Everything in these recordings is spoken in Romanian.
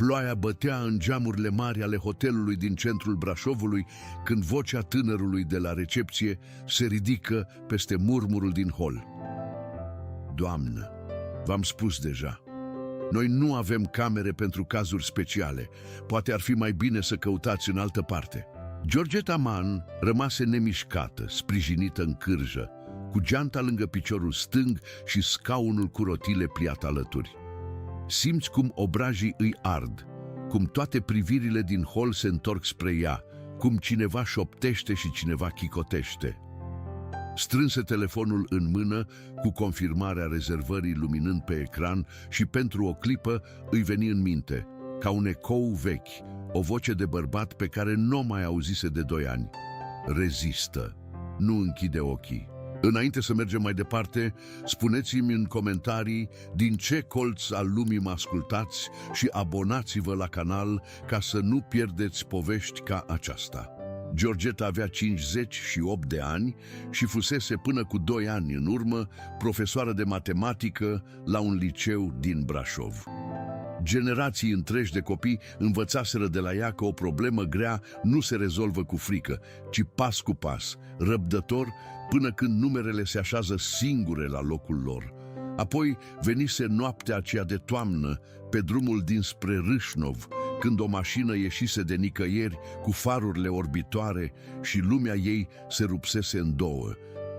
Ploaia bătea în geamurile mari ale hotelului din centrul Brașovului când vocea tânărului de la recepție se ridică peste murmurul din hol. Doamnă, v-am spus deja, noi nu avem camere pentru cazuri speciale. Poate ar fi mai bine să căutați în altă parte. Georgeta Mann rămase nemișcată, sprijinită în cârjă, cu geanta lângă piciorul stâng și scaunul cu rotile pliat alături. Simți cum obrajii îi ard, cum toate privirile din hol se întorc spre ea, cum cineva șoptește și cineva chicotește. Strânse telefonul în mână, cu confirmarea rezervării luminând pe ecran și pentru o clipă îi veni în minte, ca un ecou vechi, o voce de bărbat pe care nu o mai auzise de 2 ani. Rezistă, nu închide ochii. Înainte să mergem mai departe, spuneți-mi în comentarii din ce colț al lumii mă ascultați și abonați-vă la canal ca să nu pierdeți povești ca aceasta. Georgeta avea 58 de ani și fusese până cu 2 ani în urmă profesoară de matematică la un liceu din Brașov. Generații întregi de copii învățaseră de la ea că o problemă grea nu se rezolvă cu frică, ci pas cu pas, răbdător, până când numerele se așează singure la locul lor. Apoi venise noaptea aceea de toamnă, pe drumul dinspre Râșnov, când o mașină ieșise de nicăieri cu farurile orbitoare și lumea ei se rupsese în două.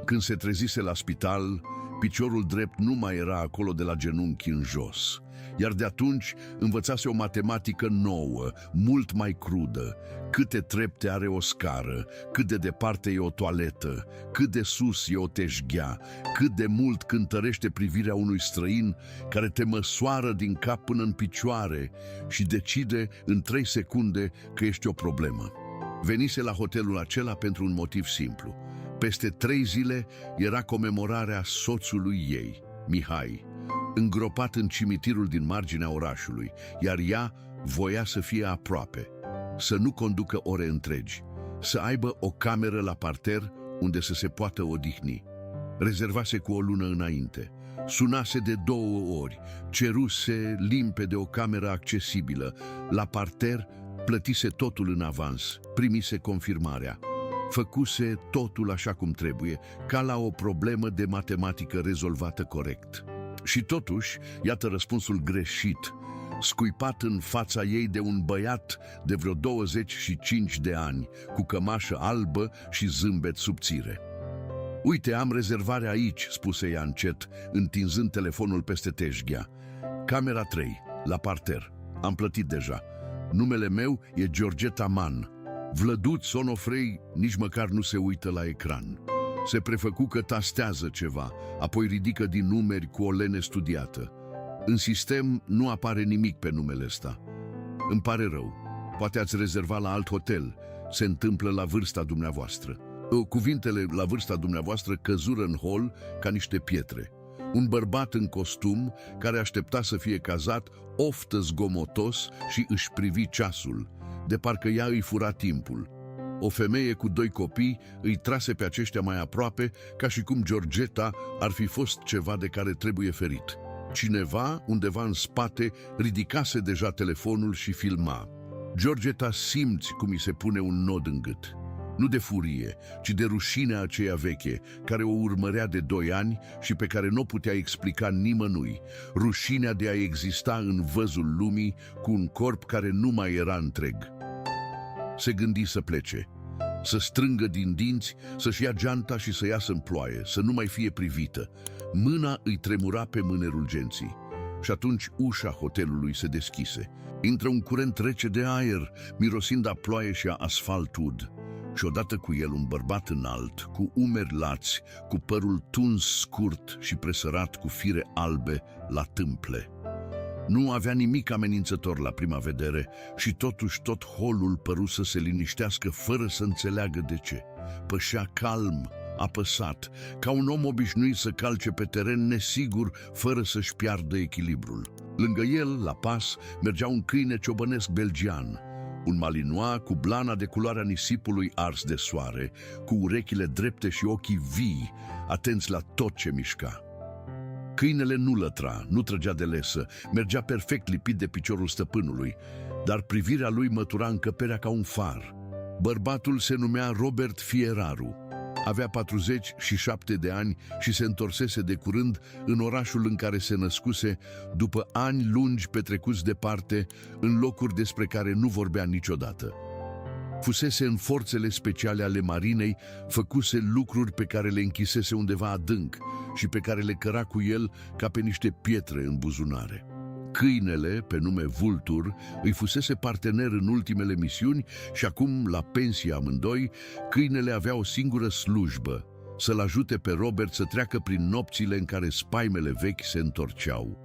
Când se trezise la spital, piciorul drept nu mai era acolo de la genunchi în jos. Iar de atunci învățase o matematică nouă, mult mai crudă. Câte trepte are o scară, cât de departe e o toaletă, cât de sus e o teșghea, cât de mult cântărește privirea unui străin care te măsoară din cap până în picioare și decide în 3 secunde că ești o problemă. Venise la hotelul acela pentru un motiv simplu. Peste 3 zile era comemorarea soțului ei, Mihai, îngropat în cimitirul din marginea orașului, iar ea voia să fie aproape, să nu conducă ore întregi, să aibă o cameră la parter unde să se poată odihni. Rezervase cu o lună înainte, sunase de 2 ori, ceruse limpede o cameră accesibilă, la parter plătise totul în avans, primise confirmarea. Făcuse totul așa cum trebuie, ca la o problemă de matematică rezolvată corect. Și totuși, iată răspunsul greșit, scuipat în fața ei de un băiat de vreo 25 de ani, cu cămașă albă și zâmbet subțire. Uite, am rezervarea aici, spuse ea încet, întinzând telefonul peste teșghea. Camera 3, la parter. Am plătit deja. Numele meu e Georgeta Mann. Vlăduț Onofrei nici măcar nu se uită la ecran. Se prefăcu că tastează ceva, apoi ridică din numeri cu o lene studiată. În sistem nu apare nimic pe numele ăsta. Îmi pare rău. Poate ați rezervat la alt hotel. Se întâmplă la vârsta dumneavoastră. Cuvintele la vârsta dumneavoastră căzură în hol ca niște pietre. Un bărbat în costum, care aștepta să fie cazat, oftă zgomotos și își privi ceasul, de parcă ea îi fura timpul. O femeie cu 2 copii îi trase pe aceștia mai aproape, ca și cum Georgeta ar fi fost ceva de care trebuie ferit. Cineva, undeva în spate, ridicase deja telefonul și filma. Georgeta simți cum îi se pune un nod în gât. Nu de furie, ci de rușinea aceea veche, care o urmărea de 2 ani și pe care nu putea explica nimănui. Rușinea de a exista în văzul lumii cu un corp care nu mai era întreg. Se gândi să plece, să strângă din dinți, să-și ia geanta și să iasă în ploaie, să nu mai fie privită. Mâna îi tremura pe mânerul urgenții. Și atunci ușa hotelului se deschise. Intră un curent rece de aer, mirosind a ploaie și a asfalt ud. Și odată cu el un bărbat înalt, cu umeri lați, cu părul tuns scurt și presărat cu fire albe la tâmple. Nu avea nimic amenințător la prima vedere și totuși tot holul păru să se liniștească fără să înțeleagă de ce. Pășea calm, apăsat, ca un om obișnuit să calce pe teren nesigur, fără să-și piardă echilibrul. Lângă el, la pas, mergea un câine ciobănesc belgian, un malinois cu blana de culoarea nisipului ars de soare, cu urechile drepte și ochii vii, atenți la tot ce mișca. Câinele nu lătra, nu trăgea de lesă, mergea perfect lipit de piciorul stăpânului, dar privirea lui mătura încăperea ca un far. Bărbatul se numea Robert Fieraru. Avea 47 de ani și se întorsese de curând în orașul în care se născuse, după ani lungi petrecuți departe, în locuri despre care nu vorbea niciodată. Fusese în forțele speciale ale marinei, făcuse lucruri pe care le închisese undeva adânc și pe care le căra cu el ca pe niște pietre în buzunare. Câinele, pe nume Vultur, îi fusese partener în ultimele misiuni și acum, la pensie amândoi, câinele avea o singură slujbă: să-l ajute pe Robert să treacă prin nopțile în care spaimele vechi se întorceau.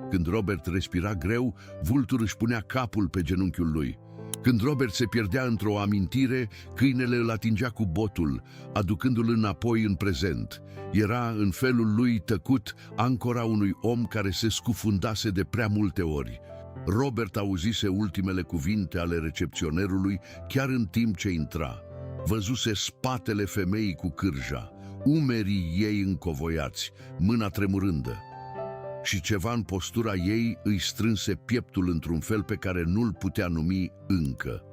Când Robert respira greu, Vultur își punea capul pe genunchiul lui. Când Robert se pierdea într-o amintire, câinele îl atingea cu botul, aducându-l înapoi în prezent. Era, în felul lui tăcut, ancora unui om care se scufundase de prea multe ori. Robert auzise ultimele cuvinte ale recepționerului chiar în timp ce intra. Văzuse spatele femeii cu cârja, umerii ei încovoiați, mâna tremurândă. Și ceva în postura ei îi strânse pieptul într-un fel pe care nu-l putea numi încă.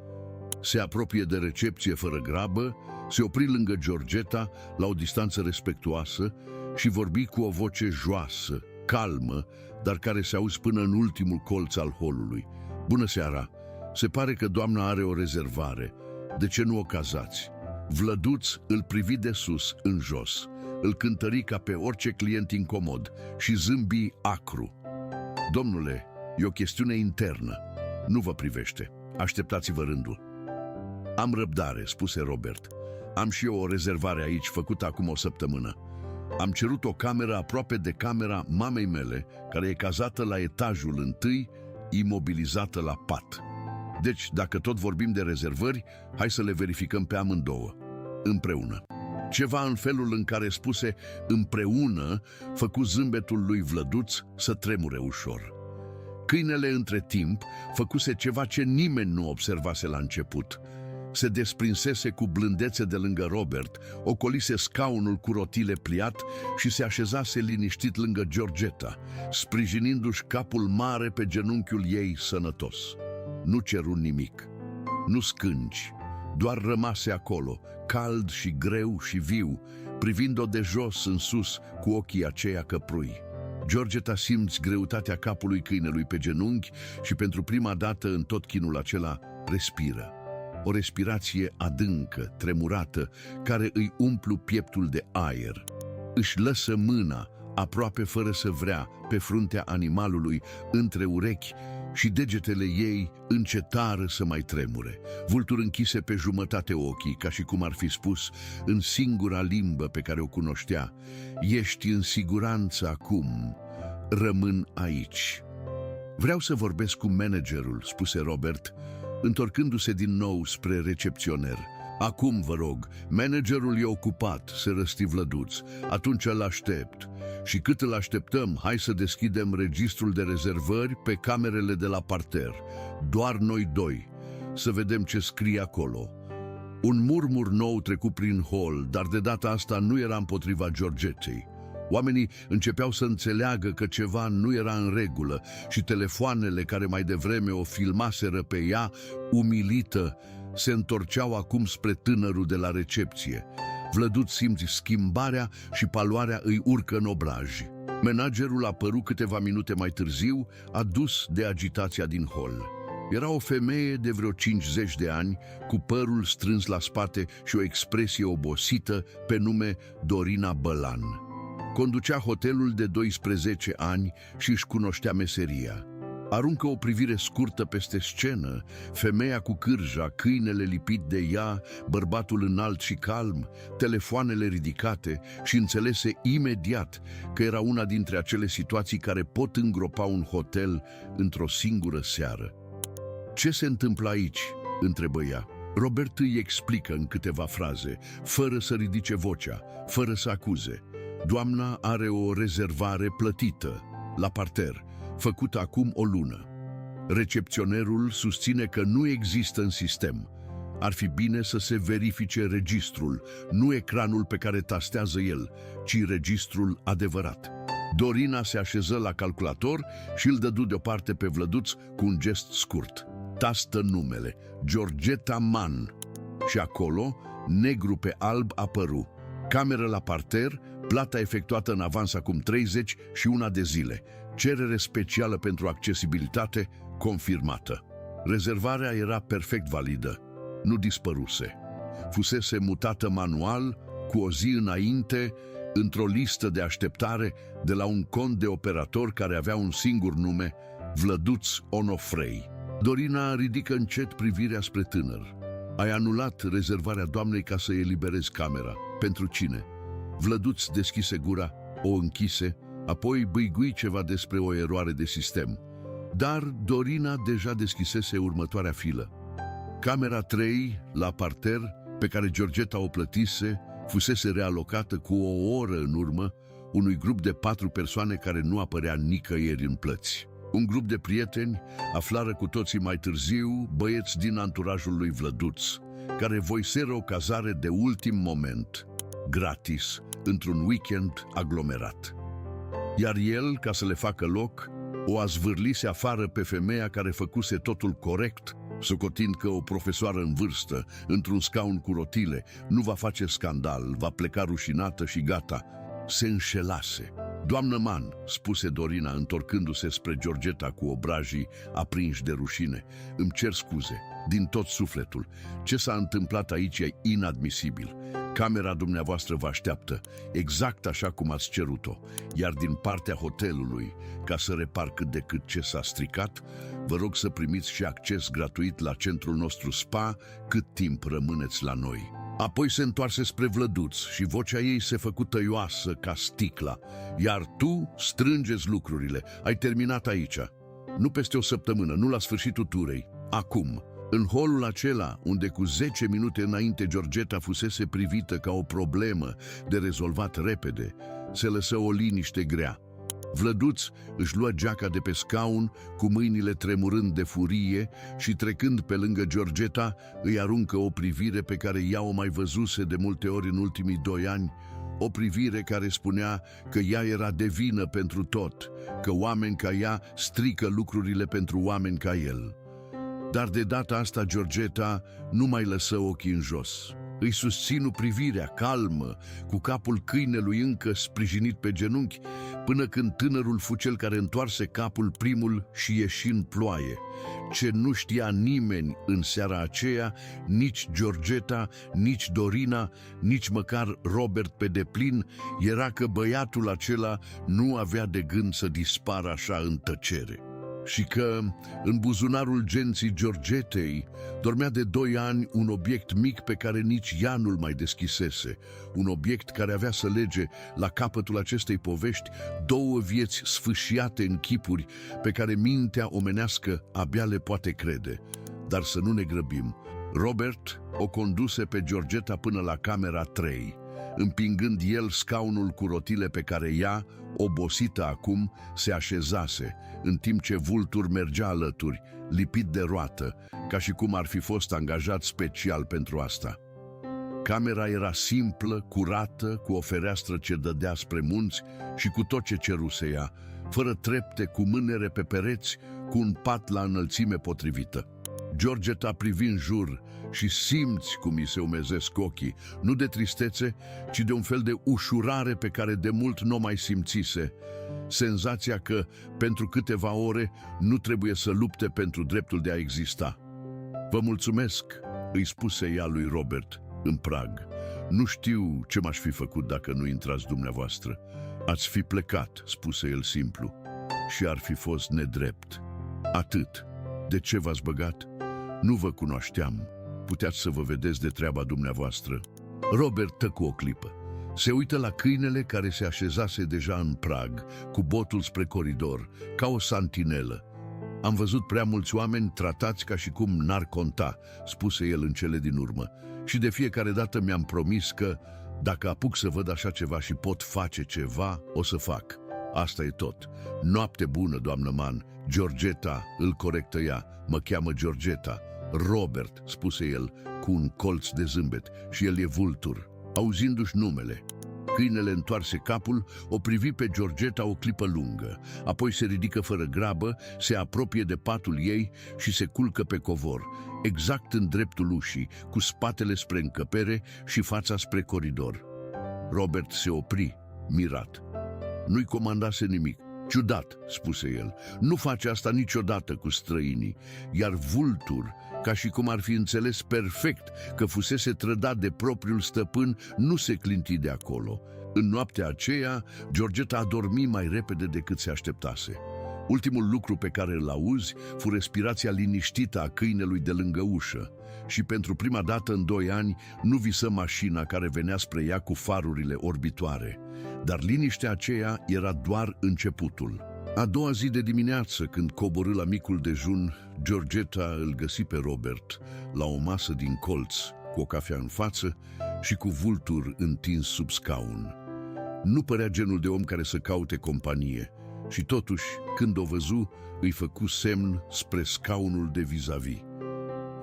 Se apropie de recepție fără grabă, se opri lângă Georgeta, la o distanță respectuoasă, și vorbi cu o voce joasă, calmă, dar care se auzi până în ultimul colț al holului. "Bună seara! Se pare că doamna are o rezervare. De ce nu o cazați?" Vlăduț îl privi de sus în jos, îl cântări ca pe orice client incomod și zâmbi acru. "Domnule, e o chestiune internă. Nu vă privește. Așteptați-vă rândul." "Am răbdare," spuse Robert. "Am și eu o rezervare aici, făcută acum o săptămână. Am cerut o cameră aproape de camera mamei mele, care e cazată la etajul întâi, imobilizată la pat. Deci, dacă tot vorbim de rezervări, hai să le verificăm pe amândouă, împreună." Ceva în felul în care spuse "împreună" făcu zâmbetul lui Vlăduț să tremure ușor. Câinele, între timp, făcuse ceva ce nimeni nu observase la început. Se desprinsese cu blândețe de lângă Robert, ocolise scaunul cu rotile pliat și se așezase liniștit lângă Georgeta, sprijinindu-și capul mare pe genunchiul ei sănătos. Nu ceru nimic, nu scânci, doar rămase acolo, cald și greu și viu, privind-o de jos în sus cu ochii aceia căprui. Georgeta simți greutatea capului câinelui pe genunchi și pentru prima dată în tot chinul acela respiră. O respirație adâncă, tremurată, care îi umplu pieptul de aer. Își lăsă mâna, aproape fără să vrea, pe fruntea animalului, între urechi, și degetele ei încetară să mai tremure. Vultur închise pe jumătate ochii, ca și cum ar fi spus, în singura limbă pe care o cunoștea: "Ești în siguranță acum, rămân aici." "Vreau să vorbesc cu managerul," spuse Robert, întorcându-se din nou spre recepționer. "Acum, vă rog, managerul e ocupat," se răsti Vlăduț. "Atunci îl aștept. Și cât îl așteptăm, hai să deschidem registrul de rezervări pe camerele de la parter. Doar noi doi. Să vedem ce scrie acolo." Un murmur nou trecu prin hol, dar de data asta nu era împotriva Georgetei. Oamenii începeau să înțeleagă că ceva nu era în regulă și telefoanele care mai devreme o filmaseră pe ea, umilită, se întorceau acum spre tânărul de la recepție. Vlăduț simți schimbarea și paloarea îi urcă în obraj. Managerul a apărut câteva minute mai târziu, adus de agitația din hol. Era o femeie de vreo 50 de ani, cu părul strâns la spate și o expresie obosită, pe nume Dorina Bălan. Conducea hotelul de 12 ani și își cunoștea meseria. Aruncă o privire scurtă peste scenă, femeia cu cârja, câinele lipit de ea, bărbatul înalt și calm, telefoanele ridicate și înțelese imediat că era una dintre acele situații care pot îngropa un hotel într-o singură seară. "Ce se întâmplă aici?" întrebă ea. Robert îi explică în câteva fraze, fără să ridice vocea, fără să acuze. Doamna are o rezervare plătită, la parter, făcută acum o lună. Recepționerul susține că nu există în sistem. Ar fi bine să se verifice registrul, nu ecranul pe care tastează el, ci registrul adevărat. Dorina se așeză la calculator și îl dădu deoparte pe Vlăduț cu un gest scurt. Tastă numele, Georgeta Mann. Și acolo, negru pe alb apăru. Cameră la parter, plata efectuată în avans acum 31 de zile. Cerere specială pentru accesibilitate confirmată. Rezervarea era perfect validă. Nu dispăruse. Fusese mutată manual, cu o zi înainte, într-o listă de așteptare de la un cont de operator care avea un singur nume, Vlăduț Onofrei. Dorina ridică încet privirea spre tânăr. Ai anulat rezervarea doamnei ca să eliberezi camera. Pentru cine? Vlăduț deschise gura, o închise, apoi bâigui ceva despre o eroare de sistem. Dar Dorina deja deschisese următoarea filă. Camera 3, la parter, pe care Georgeta o plătise, fusese realocată cu o oră în urmă unui grup de 4 persoane care nu apărea nicăieri în plăți. Un grup de prieteni aflară cu toții mai târziu băieți din anturajul lui Vlăduț, care voiseră o cazare de ultim moment, gratis, într-un weekend aglomerat. Iar el, ca să le facă loc, o azvârlise afară pe femeia care făcuse totul corect, socotind că o profesoară în vârstă, într-un scaun cu rotile, nu va face scandal, va pleca rușinată și gata. Se înșelase. Doamnă Mann, spuse Dorina, întorcându-se spre Georgeta cu obrajii aprinși de rușine, îmi cer scuze, din tot sufletul. Ce s-a întâmplat aici e inadmisibil. Camera dumneavoastră vă așteaptă, exact așa cum ați cerut-o, iar din partea hotelului, ca să repar cât de cât ce s-a stricat, vă rog să primiți și acces gratuit la centrul nostru spa cât timp rămâneți la noi. Apoi se întoarse spre Vlăduț și vocea ei se făcu tăioasă ca sticla. Iar tu strângeți lucrurile, ai terminat aici. Nu peste o săptămână, nu la sfârșitul turei, acum. În holul acela, unde cu 10 minute înainte Georgeta fusese privită ca o problemă de rezolvat repede, se lăsă o liniște grea. Vlăduț își luă geaca de pe scaun, cu mâinile tremurând de furie și trecând pe lângă Georgeta, îi aruncă o privire pe care ea o mai văzuse de multe ori în ultimii 2 ani, o privire care spunea că ea era de vină pentru tot, că oameni ca ea strică lucrurile pentru oameni ca el. Dar de data asta Georgeta nu mai lăsă ochii în jos. Îi susținu privirea, calmă, cu capul câinelui încă sprijinit pe genunchi, până când tânărul fu cel care întoarse capul primul și ieși în ploaie. Ce nu știa nimeni în seara aceea, nici Georgeta, nici Dorina, nici măcar Robert pe deplin, era că băiatul acela nu avea de gând să dispară așa în tăcere. Și că în buzunarul genții Georgetei dormea de 2 ani un obiect mic pe care nici ea nu-l mai deschisese, un obiect care avea să lege la capătul acestei povești 2 vieți sfâșiate în chipuri pe care mintea omenească abia le poate crede. Dar să nu ne grăbim. Robert o conduse pe Georgeta până la camera 3, împingând el scaunul cu rotile pe care ea, obosită acum, se așezase, în timp ce Vultur mergea alături, lipit de roată, ca și cum ar fi fost angajat special pentru asta. Camera era simplă, curată, cu o fereastră ce dădea spre munți și cu tot ce ceruse ea, fără trepte, cu mânere pe pereți, cu un pat la înălțime potrivită. Georgeta privi în jur și simți cum îi se umezesc ochii, nu de tristețe, ci de un fel de ușurare pe care de mult nu o mai simțise. Senzația că, pentru câteva ore, nu trebuie să lupte pentru dreptul de a exista. Vă mulțumesc, îi spuse ea lui Robert, în prag. Nu știu ce m-aș fi făcut dacă nu intrați dumneavoastră. Ați fi plecat, spuse el simplu, și ar fi fost nedrept. Atât. De ce v-ați băgat? Nu vă cunoșteam. Puteați să vă vedeți de treaba dumneavoastră. Robert tăcu o clipă. Se uită la câinele care se așezase deja în prag, cu botul spre coridor, ca o santinelă. Am văzut prea mulți oameni tratați ca și cum n-ar conta, spuse el în cele din urmă. Și de fiecare dată mi-am promis că, dacă apuc să văd așa ceva și pot face ceva, o să fac. Asta e tot. Noapte bună, doamnă Mann. Georgeta, îl corectă ea. Mă cheamă Georgeta. Robert, spuse el, cu un colț de zâmbet, și el e Vultur. Auzindu-și numele. Câinele întoarse capul, o privi pe Georgeta o clipă lungă, apoi se ridică fără grabă, se apropie de patul ei și se culcă pe covor, exact în dreptul ușii, cu spatele spre încăpere și fața spre coridor. Robert se opri, mirat. Nu-i comandase nimic. Ciudat, spuse el, nu face asta niciodată cu străinii, iar Vultur, ca și cum ar fi înțeles perfect că fusese trădat de propriul stăpân, nu se clinti de acolo. În noaptea aceea, Georgeta a dormit mai repede decât se așteptase. Ultimul lucru pe care îl auzi fu respirația liniștită a câinelui de lângă ușă și pentru prima dată în 2 ani nu visă mașina care venea spre ea cu farurile orbitoare. Dar liniștea aceea era doar începutul. A doua zi de dimineață, când coborî la micul dejun, Georgeta îl găsi pe Robert la o masă din colț, cu o cafea în față și cu Vultur întins sub scaun. Nu părea genul de om care să caute companie și totuși, când o văzu, îi făcu semn spre scaunul de vis-a-vis.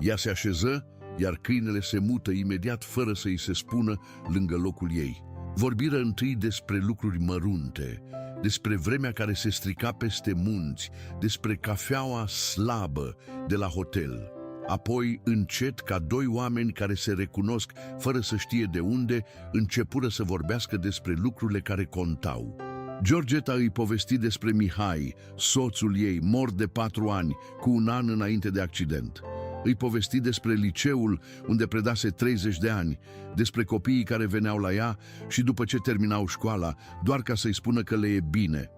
Ea se așeză, iar câinele se mută imediat fără să îi se spună lângă locul ei. Vorbiră întâi despre lucruri mărunte, despre vremea care se strica peste munți, despre cafeaua slabă de la hotel. Apoi, încet, ca 2 oameni care se recunosc fără să știe de unde, începură să vorbească despre lucrurile care contau. Georgeta îi povesti despre Mihai, soțul ei, mort de 4 ani, cu 1 an înainte de accident. Îi povesti despre liceul unde predase 30 de ani, despre copiii care veneau la ea și după ce terminau școala, doar ca să-i spună că le e bine.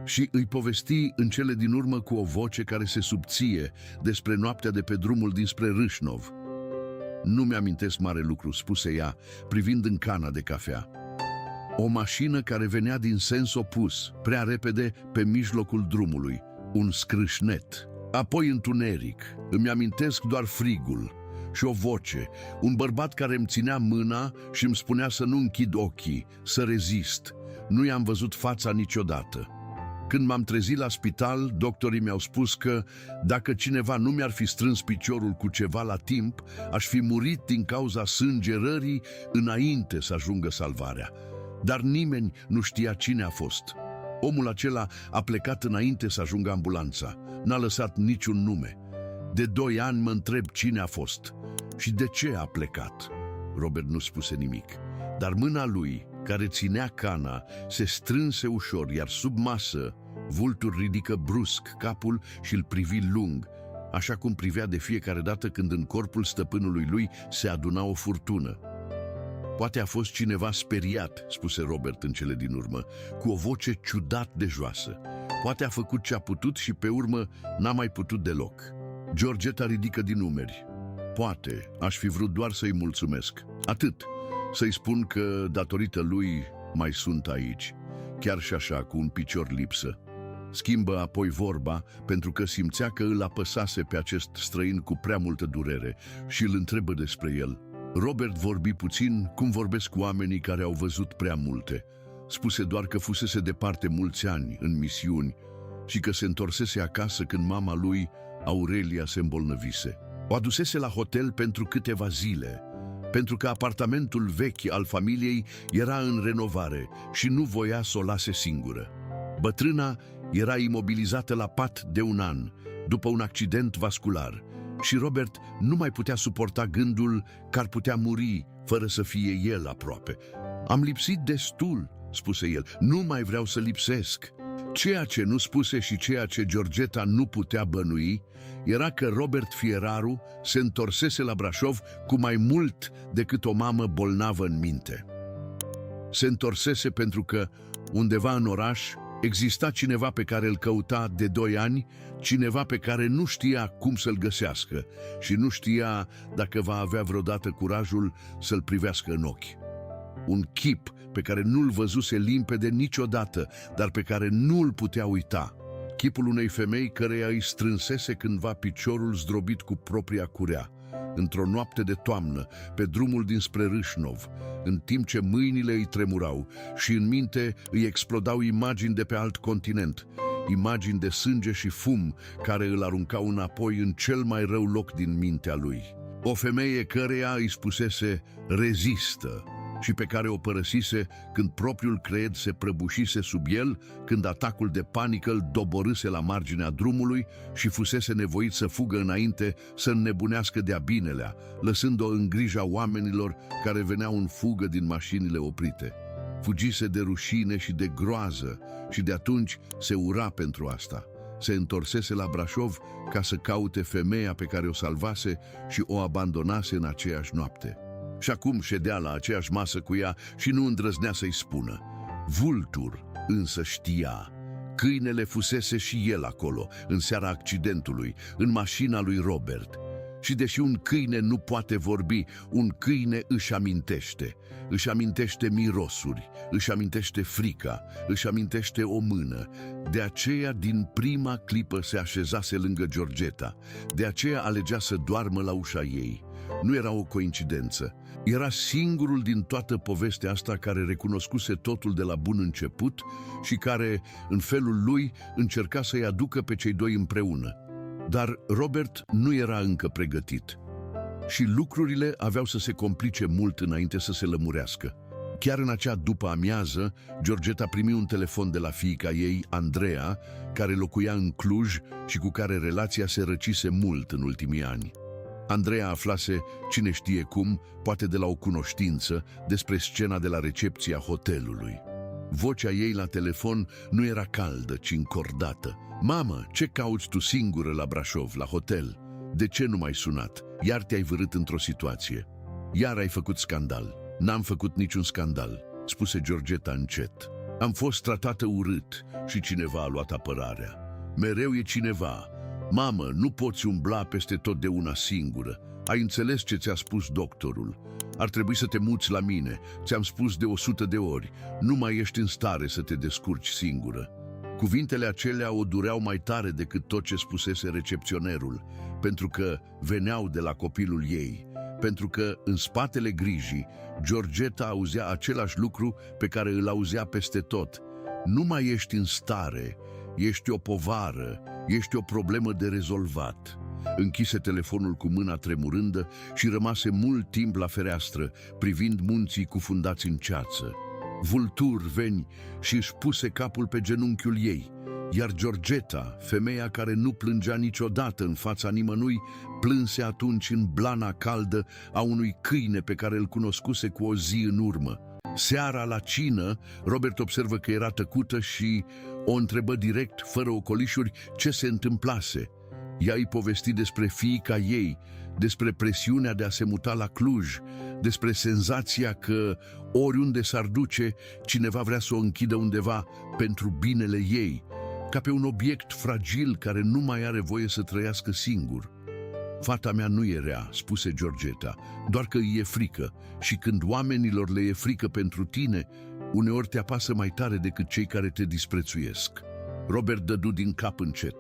Și îi povesti în cele din urmă cu o voce care se subție despre noaptea de pe drumul dinspre Râșnov. Nu mi-amintesc mare lucru, spuse ea, privind în cana de cafea. O mașină care venea din sens opus, prea repede, pe mijlocul drumului, un scrâșnet. Apoi întuneric, îmi amintesc doar frigul și o voce, un bărbat care îmi ținea mâna și îmi spunea să nu închid ochii, să rezist. Nu i-am văzut fața niciodată. Când m-am trezit la spital, doctorii mi-au spus că dacă cineva nu mi-ar fi strâns piciorul cu ceva la timp, aș fi murit din cauza sângerării înainte să ajungă salvarea. Dar nimeni nu știa cine a fost. Omul acela a plecat înainte să ajungă ambulanța. N-a lăsat niciun nume. De 2 ani mă întreb cine a fost și de ce a plecat. Robert nu spuse nimic, dar mâna lui, care ținea cana, se strânse ușor, iar sub masă, Vultur ridică brusc capul și îl privi lung, așa cum privea de fiecare dată când în corpul stăpânului lui se aduna o furtună. Poate a fost cineva speriat, spuse Robert în cele din urmă, cu o voce ciudat de joasă. Poate a făcut ce a putut și pe urmă n-a mai putut deloc. Georgeta ridică din umeri. Poate, aș fi vrut doar să-i mulțumesc. Atât. Să-i spun că, datorită lui, mai sunt aici. Chiar și așa, cu un picior lipsă. Schimbă apoi vorba, pentru că simțea că îl apăsase pe acest străin cu prea multă durere și îl întrebă despre el. Robert vorbi puțin cum vorbesc oamenii care au văzut prea multe. Spuse doar că fusese departe mulți ani, în misiuni, și că se întorsese acasă când mama lui, Aurelia, se îmbolnăvise. O adusese la hotel pentru câteva zile, pentru că apartamentul vechi al familiei era în renovare și nu voia să o lase singură. Bătrâna era imobilizată la pat de 1 an, după un accident vascular, și Robert nu mai putea suporta gândul că ar putea muri fără să fie el aproape. Am lipsit destul, spuse el, nu mai vreau să lipsesc. Ceea ce nu spuse și ceea ce Georgeta nu putea bănui era că Robert Fieraru se întorsese la Brașov cu mai mult decât o mamă bolnavă în minte. Se întorsese pentru că, undeva în oraș, exista cineva pe care îl căuta de 2 ani, cineva pe care nu știa cum să-l găsească și nu știa dacă va avea vreodată curajul să-l privească în ochi. Un chip pe care nu-l văzuse limpede niciodată, dar pe care nu îl putea uita. Chipul unei femei căreia îi strânsese cândva piciorul zdrobit cu propria curea, într-o noapte de toamnă, pe drumul dinspre Râșnov, în timp ce mâinile îi tremurau și în minte îi explodau imagini de pe alt continent, imagini de sânge și fum care îl aruncau înapoi în cel mai rău loc din mintea lui. O femeie căreia îi spusese rezistă și pe care o părăsise când propriul creier se prăbușise sub el, când atacul de panică îl doborâse la marginea drumului și fusese nevoit să fugă înainte, să înnebunească de-a binelea, lăsând-o în grija oamenilor care veneau în fugă din mașinile oprite. Fugise de rușine și de groază și de atunci se ura pentru asta. Se întorsese la Brașov ca să caute femeia pe care o salvase și o abandonase în aceeași noapte. Și acum ședea la aceeași masă cu ea și nu îndrăznea să-i spună. Vultur însă știa. Câinele fusese și el acolo, în seara accidentului, în mașina lui Robert. Și deși un câine nu poate vorbi, un câine își amintește. Își amintește mirosuri, își amintește frica, își amintește o mână. De aceea, din prima clipă se așezase lângă Georgeta. De aceea alegea să doarmă la ușa ei. Nu era o coincidență. Era singurul din toată povestea asta care recunoscuse totul de la bun început și care, în felul lui, încerca să-i aducă pe cei doi împreună. Dar Robert nu era încă pregătit și lucrurile aveau să se complice mult înainte să se lămurească. Chiar în acea după-amiază, Georgeta primi un telefon de la fiica ei, Andreea, care locuia în Cluj și cu care relația se răcise mult în ultimii ani. Andreea aflase, cine știe cum, poate de la o cunoștință, despre scena de la recepția hotelului. Vocea ei la telefon nu era caldă, ci încordată. Mamă, ce cauți tu singură la Brașov, la hotel? De ce nu m-ai sunat? Iar te-ai vârât într-o situație. Iar ai făcut scandal. N-am făcut niciun scandal, spuse Georgeta încet. Am fost tratată urât și cineva a luat apărarea. Mereu e cineva. Mamă, nu poți umbla peste tot de una singură. Ai înțeles ce ți-a spus doctorul? Ar trebui să te muți la mine. Ți-am spus de 100 de ori. Nu mai ești în stare să te descurci singură. Cuvintele acelea o dureau mai tare decât tot ce spusese recepționerul, pentru că veneau de la copilul ei, pentru că în spatele grijii Georgeta auzea același lucru pe care îl auzea peste tot. Nu mai ești în stare, ești o povară, ești o problemă de rezolvat. Închise telefonul cu mâna tremurândă și rămase mult timp la fereastră, privind munții cufundați în ceață. Vultur veni și își puse capul pe genunchiul ei, iar Georgeta, femeia care nu plângea niciodată în fața nimănui, plânse atunci în blana caldă a unui câine pe care îl cunoscuse cu o zi în urmă. Seara la cină, Robert observă că era tăcută și o întrebă direct, fără ocolișuri, ce se întâmplase. Ea îi povesti despre fiica ei, despre presiunea de a se muta la Cluj, despre senzația că, oriunde s-ar duce, cineva vrea să o închidă undeva pentru binele ei, ca pe un obiect fragil care nu mai are voie să trăiască singur. Fata mea nu e rea, spuse Georgeta, doar că îi e frică și când oamenilor le e frică pentru tine, uneori te apasă mai tare decât cei care te disprețuiesc. Robert dădu din cap încet.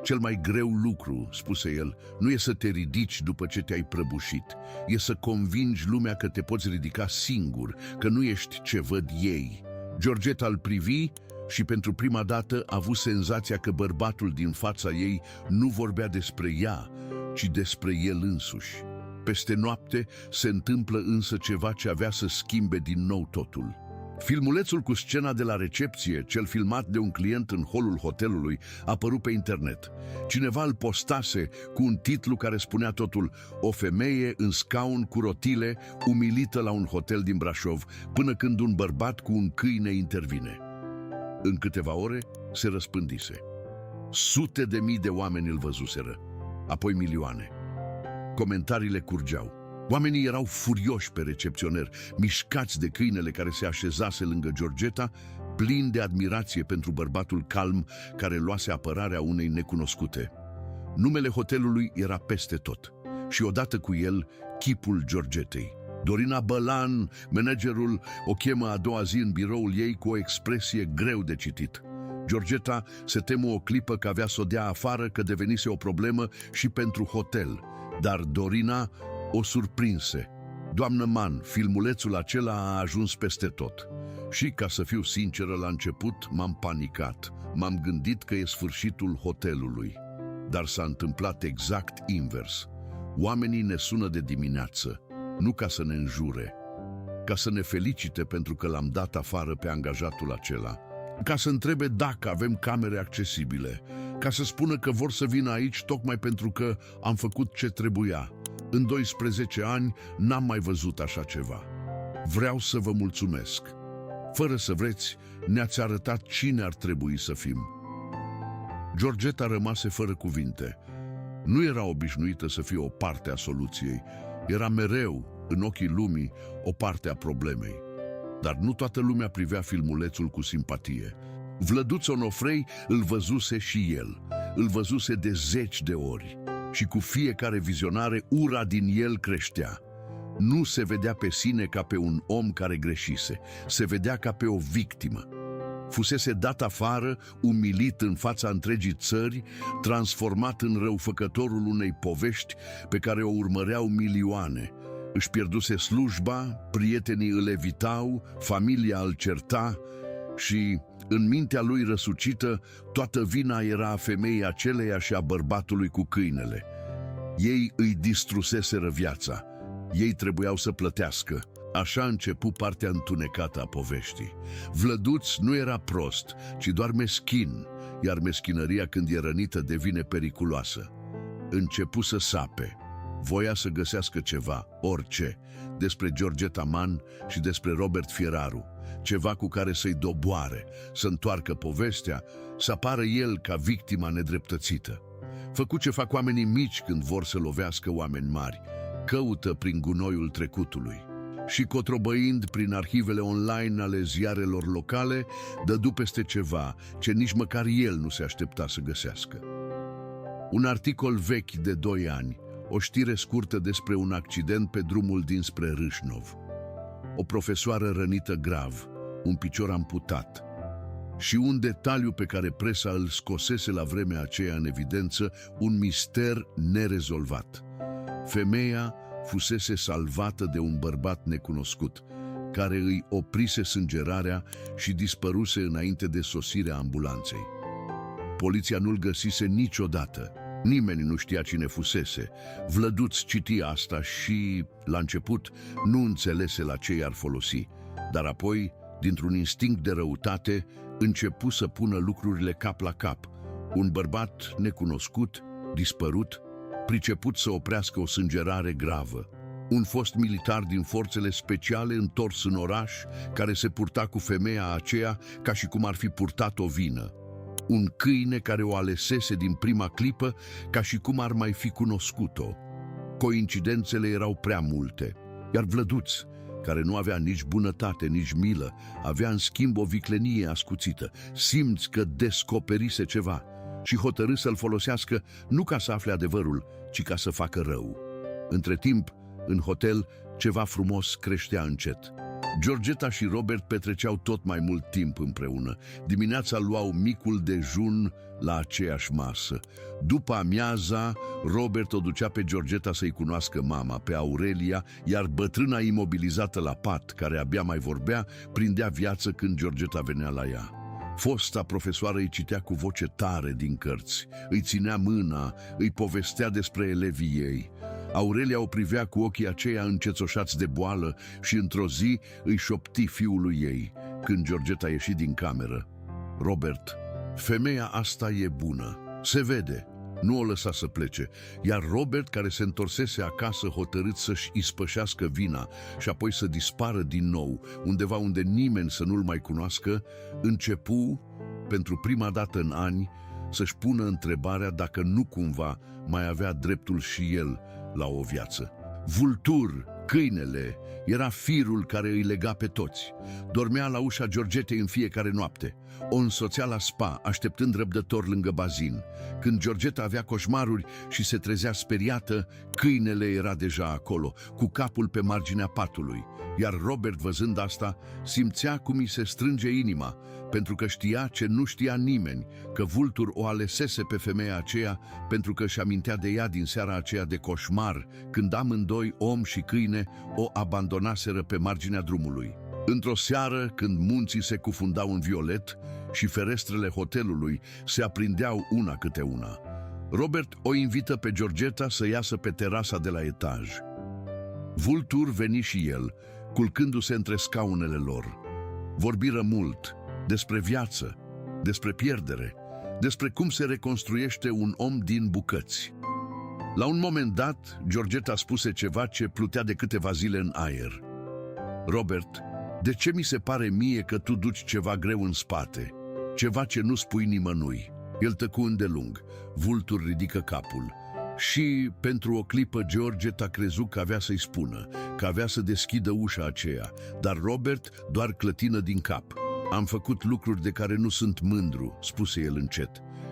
Cel mai greu lucru, spuse el, nu e să te ridici după ce te-ai prăbușit, e să convingi lumea că te poți ridica singur, că nu ești ce văd ei. Georgeta îl privi și pentru prima dată a avut senzația că bărbatul din fața ei nu vorbea despre ea, ci despre el însuși. Peste noapte se întâmplă însă ceva ce avea să schimbe din nou totul. Filmulețul cu scena de la recepție, cel filmat de un client în holul hotelului, a apărut pe internet. Cineva îl postase cu un titlu care spunea totul: o femeie în scaun cu rotile, umilită la un hotel din Brașov, până când un bărbat cu un câine intervine. În câteva ore se răspândise. Sute de mii de oameni îl văzuseră, apoi milioane. Comentariile curgeau. Oamenii erau furioși pe recepționer, mișcați de câinele care se așezase lângă Georgeta, plini de admirație pentru bărbatul calm care luase apărarea unei necunoscute. Numele hotelului era peste tot și odată cu el chipul Georgetei. Dorina Bălan, managerul, o chemă a doua zi în biroul ei cu o expresie greu de citit. Georgeta se temă o clipă că avea să o dea afară, că devenise o problemă și pentru hotel, dar Dorina o surprinse. Doamnă Mann, filmulețul acela a ajuns peste tot. Și, ca să fiu sinceră, la început m-am panicat. M-am gândit că e sfârșitul hotelului. Dar s-a întâmplat exact invers. Oamenii ne sună de dimineață, nu ca să ne înjure, ca să ne felicite pentru că l-am dat afară pe angajatul acela, ca să întrebe dacă avem camere accesibile, ca să spună că vor să vină aici tocmai pentru că am făcut ce trebuia. În 12 ani n-am mai văzut așa ceva. Vreau să vă mulțumesc. Fără să vreți, ne-ați arătat cine ar trebui să fim. Georgeta rămase fără cuvinte. Nu era obișnuită să fie o parte a soluției. Era mereu, în ochii lumii, o parte a problemei. Dar nu toată lumea privea filmulețul cu simpatie. Vlăduț Onofrei îl văzuse și el. Îl văzuse de 10 de ori. Și cu fiecare vizionare, ura din el creștea. Nu se vedea pe sine ca pe un om care greșise. Se vedea ca pe o victimă. Fusese dat afară, umilit în fața întregii țări, transformat în răufăcătorul unei povești pe care o urmăreau milioane. Își pierduse slujba, prietenii îl evitau, familia îl certa și, în mintea lui răsucită, toată vina era a femeii aceleia și a bărbatului cu câinele. Ei îi distruseseră viața. Ei trebuiau să plătească. Așa a început partea întunecată a poveștii. Vlăduț nu era prost, ci doar meschin, iar meschinăria când e rănită devine periculoasă. Începu să sape. Voia să găsească ceva, orice, despre Georgeta Mann și despre Robert Fieraru, ceva cu care să-i doboare, să întoarcă povestea, să apară el ca victima nedreptățită. Făcu ce fac oamenii mici când vor să lovească oameni mari. Căută prin gunoiul trecutului și, cotrobăind prin arhivele online ale ziarelor locale, dădu peste ceva ce nici măcar el nu se aștepta să găsească. Un articol vechi de 2 ani, o știre scurtă despre un accident pe drumul dinspre Râșnov. O profesoară rănită grav, un picior amputat și un detaliu pe care presa îl scosese la vremea aceea în evidență, un mister nerezolvat. Femeia fusese salvată de un bărbat necunoscut, care îi oprise sângerarea și dispăruse înainte de sosirea ambulanței. Poliția nu-l găsise niciodată. Nimeni nu știa cine fusese. Vlăduț citi asta și, la început, nu înțelese la ce i-ar folosi, dar apoi, dintr-un instinct de răutate, începu să pună lucrurile cap la cap. Un bărbat necunoscut, dispărut, priceput să oprească o sângerare gravă. Un fost militar din forțele speciale întors în oraș, care se purta cu femeia aceea ca și cum ar fi purtat o vină. Un câine care o alesese din prima clipă ca și cum ar mai fi cunoscut-o. Coincidențele erau prea multe, iar Vlăduț, care nu avea nici bunătate, nici milă, avea în schimb o viclenie ascuțită. Simți că descoperise ceva și hotărâ să-l folosească nu ca să afle adevărul, ci ca să facă rău. Între timp, în hotel, ceva frumos creștea încet. Georgeta și Robert petreceau tot mai mult timp împreună. Dimineața luau micul dejun la aceeași masă. După amiaza, Robert o ducea pe Georgeta să-i cunoască mama, pe Aurelia, iar bătrâna imobilizată la pat, care abia mai vorbea, prindea viață când Georgeta venea la ea. Fosta profesoară îi citea cu voce tare din cărți, îi ținea mâna, îi povestea despre elevii ei. Aurelia o privea cu ochii aceia încețoșați de boală și într-o zi îi șopti fiului ei, când Georgeta ieși din cameră: Robert, femeia asta e bună, se vede. Nu o lăsa să plece, iar Robert, care se întorsese acasă hotărât să-și ispășească vina și apoi să dispară din nou, undeva unde nimeni să nu-l mai cunoască, începu, pentru prima dată în ani, să-și pună întrebarea dacă nu cumva mai avea dreptul și el la o viață. Vultur, câinele, era firul care îi lega pe toți. Dormea la ușa Georgetei în fiecare noapte. O însoțea la spa, așteptând răbdător lângă bazin. Când Georgeta avea coșmaruri și se trezea speriată, câinele era deja acolo, cu capul pe marginea patului. Iar Robert, văzând asta, simțea cum îi se strânge inima, pentru că știa ce nu știa nimeni, că Vultur o alesese pe femeia aceea pentru că își amintea de ea din seara aceea de coșmar, când amândoi, om și câine, o abandonaseră pe marginea drumului. Într-o seară, când munții se cufundau în violet și ferestrele hotelului se aprindeau una câte una, Robert o invită pe Georgeta să iasă pe terasa de la etaj. Vultur veni și el, culcându-se între scaunele lor. Vorbiră mult despre viață, despre pierdere, despre cum se reconstruiește un om din bucăți. La un moment dat, Georgeta spuse ceva ce plutea de câteva zile în aer. Robert, de ce mi se pare mie că tu duci ceva greu în spate? Ceva ce nu spui nimănui. El tăcu îndelung. Vultur ridică capul. Și, pentru o clipă, Georgeta crezut că avea să-i spună, că avea să deschidă ușa aceea, dar Robert doar clătină din cap. Am făcut lucruri de care nu sunt mândru, spuse el încet,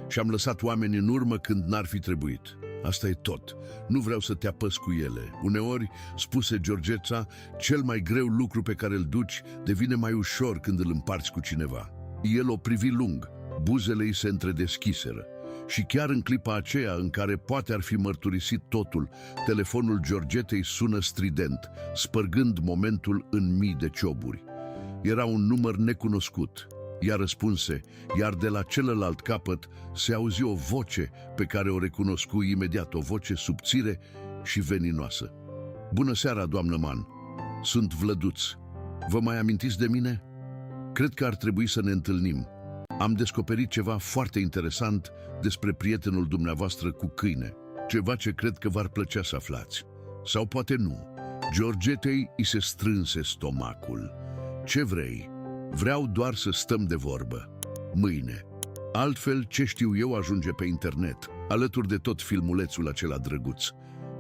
și am lăsat oameni în urmă când n-ar fi trebuit. Asta e tot. Nu vreau să te apăs cu ele. Uneori, spuse Georgeta, cel mai greu lucru pe care îl duci devine mai ușor când îl împarți cu cineva. El o privi lung, buzele îi se întredeschiseră. Și chiar în clipa aceea în care poate ar fi mărturisit totul, telefonul Georgetei sună strident, spărgând momentul în mii de cioburi. Era un număr necunoscut. Ea răspunse, iar de la celălalt capăt se auzi o voce pe care o recunoscu imediat, o voce subțire și veninoasă. Bună seara, doamnă Mann. Sunt Vlăduț. Vă mai amintiți de mine? Cred că ar trebui să ne întâlnim. Am descoperit ceva foarte interesant despre prietenul dumneavoastră cu câine. Ceva ce cred că v-ar plăcea să aflați. Sau poate nu. Georgetei îi se strânse stomacul. Ce vrei? Vreau doar să stăm de vorbă. Mâine. Altfel, ce știu eu ajunge pe internet, alături de tot filmulețul acela drăguț.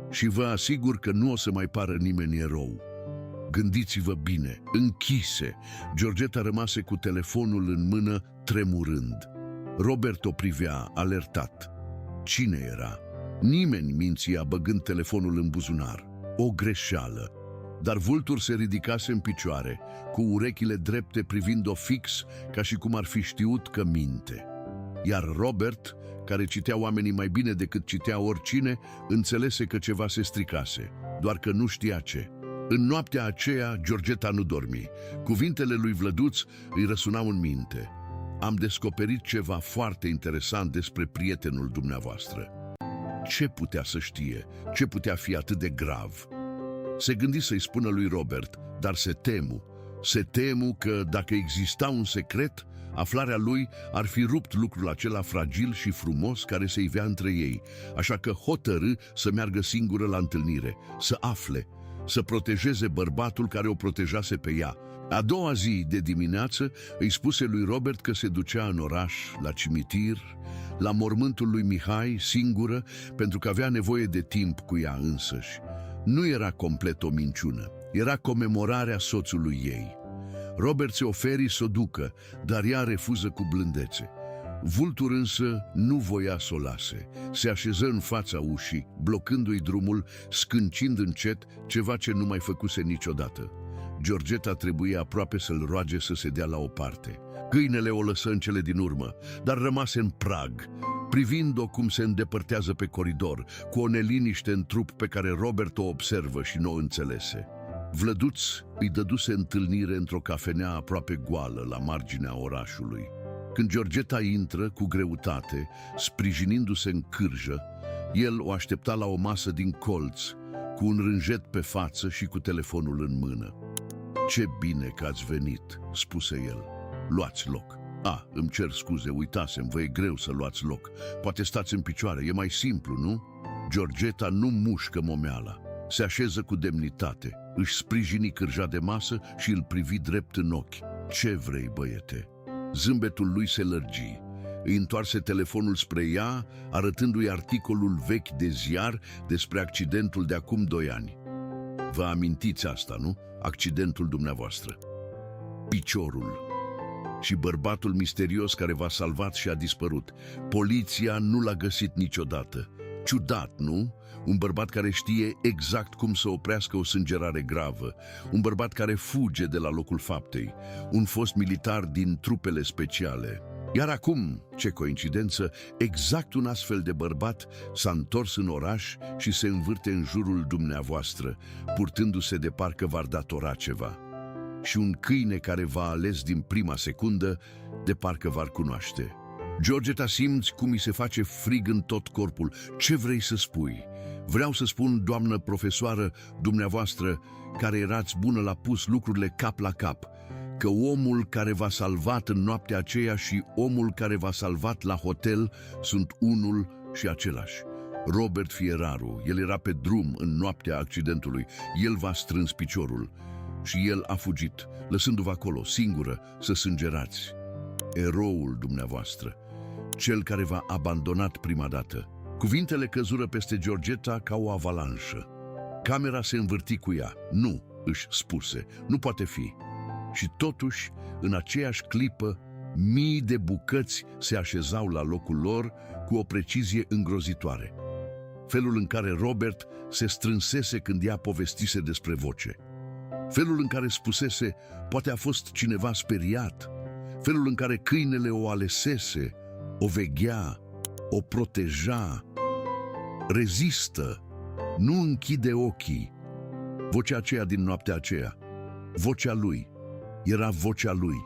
Și vă asigur că nu o să mai pară nimeni erou. Gândiți-vă bine, închise. Georgeta rămase cu telefonul în mână, tremurând. Robert o privea, alertat. Cine era? Nimeni, minția, băgând telefonul în buzunar. O greșeală. Dar Vultur se ridicase în picioare, cu urechile drepte privind-o fix, ca și cum ar fi știut că minte. Iar Robert, care citea oamenii mai bine decât citea oricine, înțelese că ceva se stricase, doar că nu știa ce. În noaptea aceea, Georgeta nu dormi. Cuvintele lui Vlăduț îi răsunau în minte. Am descoperit ceva foarte interesant despre prietenul dumneavoastră. Ce putea să știe? Ce putea fi atât de grav? Se gândi să-i spună lui Robert, dar se temu că dacă exista un secret, aflarea lui ar fi rupt lucrul acela fragil și frumos care se ivea între ei, așa că hotărâ să meargă singură la întâlnire, să afle, să protejeze bărbatul care o protejase pe ea. A doua zi de dimineață îi spuse lui Robert că se ducea în oraș, la cimitir, la mormântul lui Mihai, singură, pentru că avea nevoie de timp cu ea însăși. Nu era complet o minciună, era comemorarea soțului ei. Robert se oferi să o ducă, dar ea refuză cu blândețe. Vultur însă nu voia să o lase. Se așeză în fața ușii, blocându-i drumul, scâncind încet ceva ce nu mai făcuse niciodată. Georgeta trebuia aproape să-l roage să se dea la o parte. Câinele o lăsă în cele din urmă, dar rămase în prag, privind-o cum se îndepărtează pe coridor, cu o neliniște în trup pe care Robert o observă și nu o înțelese. Vlăduț îi dăduse întâlnire într-o cafenea aproape goală, la marginea orașului. Când Georgeta intră cu greutate, sprijinindu-se în cârjă, el o aștepta la o masă din colț, cu un rânjet pe față și cu telefonul în mână. Ce bine că ați venit, spuse el. Luați loc. Îmi cer scuze, uitasem, vă e greu să luați loc. Poate stați în picioare, e mai simplu, nu? Georgeta nu mușcă momeala. Se așeză cu demnitate, își sprijini cârja de masă și îl privi drept în ochi. Ce vrei, băiete? Zâmbetul lui se lărgi. Îi întoarse telefonul spre ea, arătându-i articolul vechi de ziar despre accidentul de acum 2 ani. Vă amintiți asta, nu? Accidentul dumneavoastră. Piciorul. Și bărbatul misterios care v-a salvat și a dispărut. Poliția nu l-a găsit niciodată. Ciudat, nu? Un bărbat care știe exact cum să oprească o sângerare gravă. Un bărbat care fuge de la locul faptei. Un fost militar din trupele speciale. Iar acum, ce coincidență, exact un astfel de bărbat s-a întors în oraș și se învârte în jurul dumneavoastră, purtându-se de parcă v-ar datora ceva. Și un câine care v-a ales din prima secundă, de parcă v-ar cunoaște. Georgeta, simți cum îi se face frig în tot corpul. Ce vrei să spui? Vreau să spun, doamnă profesoară, dumneavoastră, care erați bună la pus lucrurile cap la cap, că omul care v-a salvat în noaptea aceea și omul care v-a salvat la hotel sunt unul și același. Robert Fieraru, el era pe drum în noaptea accidentului, el v-a strâns piciorul și el a fugit, lăsându-vă acolo, singură, să sângerați. Eroul dumneavoastră, cel care v-a abandonat prima dată. Cuvintele căzură peste Georgeta ca o avalanșă. Camera se învârti cu ea. Nu, își spuse, nu poate fi. Și totuși, în aceeași clipă, mii de bucăți se așezau la locul lor cu o precizie îngrozitoare. Felul în care Robert se strânsese când ea povestise despre voce. Felul în care spusese, poate a fost cineva speriat. Felul în care câinele o alesese, o veghea, o proteja. Rezistă, nu închide ochii. Vocea aceea din noaptea aceea, vocea lui, era vocea lui.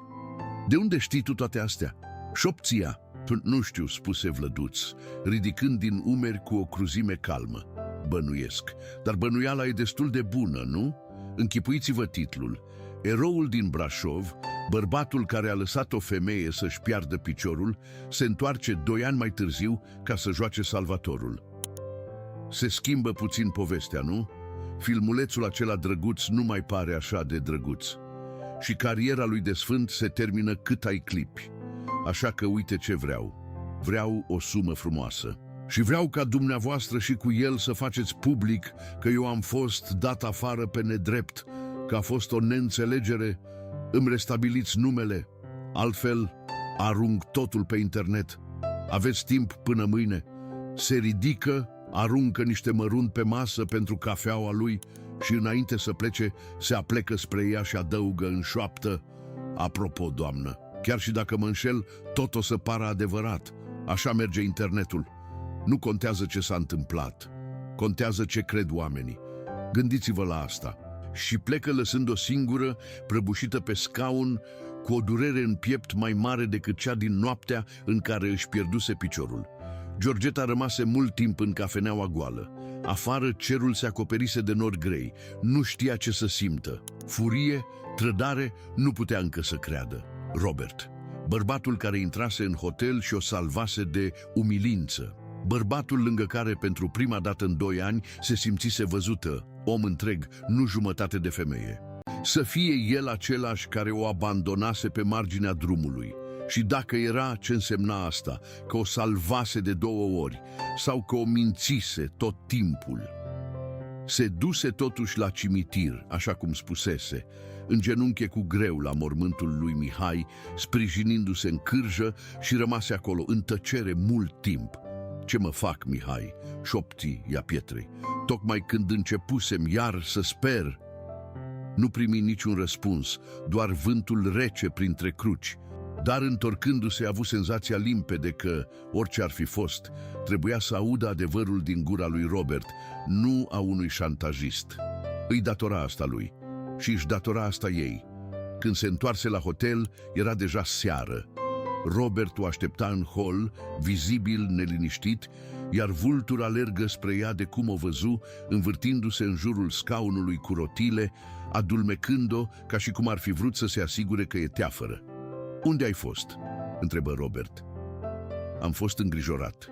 De unde știi tu toate astea? Șopția. Nu știu, spuse Vlăduț, ridicând din umeri cu o cruzime calmă. Bănuiesc, dar bănuiala e destul de bună, nu? Închipuiți-vă titlul. Eroul din Brașov, bărbatul care a lăsat o femeie să-și piardă piciorul, se întoarce 2 ani mai târziu ca să joace salvatorul. Se schimbă puțin povestea, nu? Filmulețul acela drăguț nu mai pare așa de drăguț. Și cariera lui de sfânt se termină cât ai clipi. Așa că uite ce vreau. Vreau o sumă frumoasă. Și vreau ca dumneavoastră și cu el să faceți public că eu am fost dat afară pe nedrept, că a fost o neînțelegere, îmi restabiliți numele, altfel arunc totul pe internet. Aveți timp până mâine. Se ridică, aruncă niște mărunt pe masă pentru cafeaua lui și înainte să plece se aplecă spre ea și adăugă în șoaptă: apropo, doamnă, chiar și dacă mă înșel, tot o să pară adevărat. Așa merge internetul. Nu contează ce s-a întâmplat, contează ce cred oamenii. Gândiți-vă la asta. Și plecă lăsând-o singură, prăbușită pe scaun, cu o durere în piept mai mare decât cea din noaptea în care își pierduse piciorul. Georgeta rămase mult timp în cafeneaua goală. Afară cerul se acoperise de nori grei. Nu știa ce să simtă. Furie, trădare, nu putea încă să creadă. Robert, bărbatul care intrase în hotel și o salvase de umilință. Bărbatul lângă care pentru prima dată în 2 ani se simțise văzută, om întreg, nu jumătate de femeie. Să fie el același care o abandonase pe marginea drumului. Și dacă era, ce însemna asta? Că o salvase de 2 ori sau că o mințise tot timpul? Se duse totuși la cimitir, așa cum spusese, îngenunche cu greu la mormântul lui Mihai, sprijinindu-se în cârjă și rămase acolo în tăcere mult timp. Ce mă fac, Mihai?" șopti ea Pietrei. Tocmai când începusem iar să sper." Nu primi niciun răspuns, doar vântul rece printre cruci. Dar întorcându-se a avut senzația limpede că, orice ar fi fost, trebuia să audă adevărul din gura lui Robert, nu a unui șantajist. Îi datora asta lui și își datora asta ei. Când se întoarse la hotel, era deja seară. Robert o aștepta în hol, vizibil neliniștit, iar vultur alergă spre ea de cum o văzu, învârtindu-se în jurul scaunului cu rotile, adulmecând-o ca și cum ar fi vrut să se asigure că e teafără. Unde ai fost?" întrebă Robert. Am fost îngrijorat.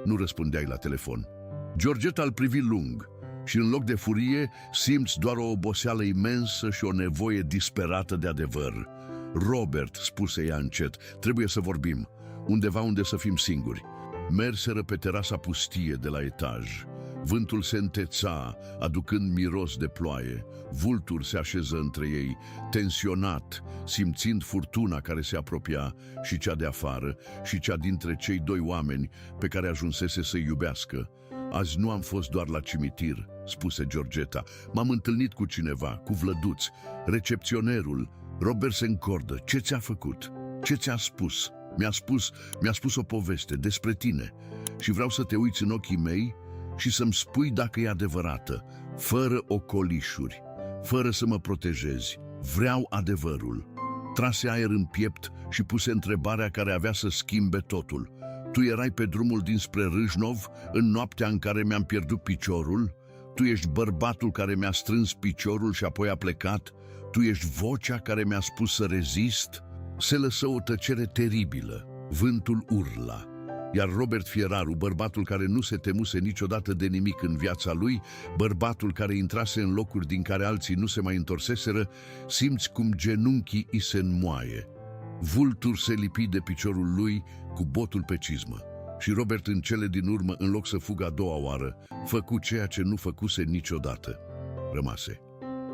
Nu răspundeai la telefon. Georgeta îl privi lung și în loc de furie simți doar o oboseală imensă și o nevoie disperată de adevăr. Robert, spuse ea încet, trebuie să vorbim, undeva unde să fim singuri. Merseră pe terasa pustie de la etaj. Vântul se înteța, aducând miros de ploaie. Vultur se așeză între ei, tensionat, simțind furtuna care se apropia, și cea de afară, și cea dintre cei 2 oameni pe care ajunsese să-i iubească. Azi nu am fost doar la cimitir, spuse Georgeta. M-am întâlnit cu cineva, cu Vlăduț, recepționerul. Robert se încordă. Ce ți-a făcut? Ce ți-a spus? Mi-a spus o poveste despre tine și vreau să te uiți în ochii mei și să-mi spui dacă e adevărată, fără ocolișuri, fără să mă protejezi. Vreau adevărul. Trase aer în piept și puse întrebarea care avea să schimbe totul. Tu erai pe drumul dinspre Râșnov în noaptea în care mi-am pierdut piciorul? Tu ești bărbatul care mi-a strâns piciorul și apoi a plecat? Tu ești vocea care mi-a spus să rezist?" Se lăsă o tăcere teribilă. Vântul urla. Iar Robert Fieraru, bărbatul care nu se temuse niciodată de nimic în viața lui, bărbatul care intrase în locuri din care alții nu se mai întorseseră, simți cum genunchii îi se înmoaie. Vultur se lipi de piciorul lui cu botul pe cizmă. Și Robert, în cele din urmă, în loc să fugă a doua oară, făcu ceea ce nu făcuse niciodată. Rămase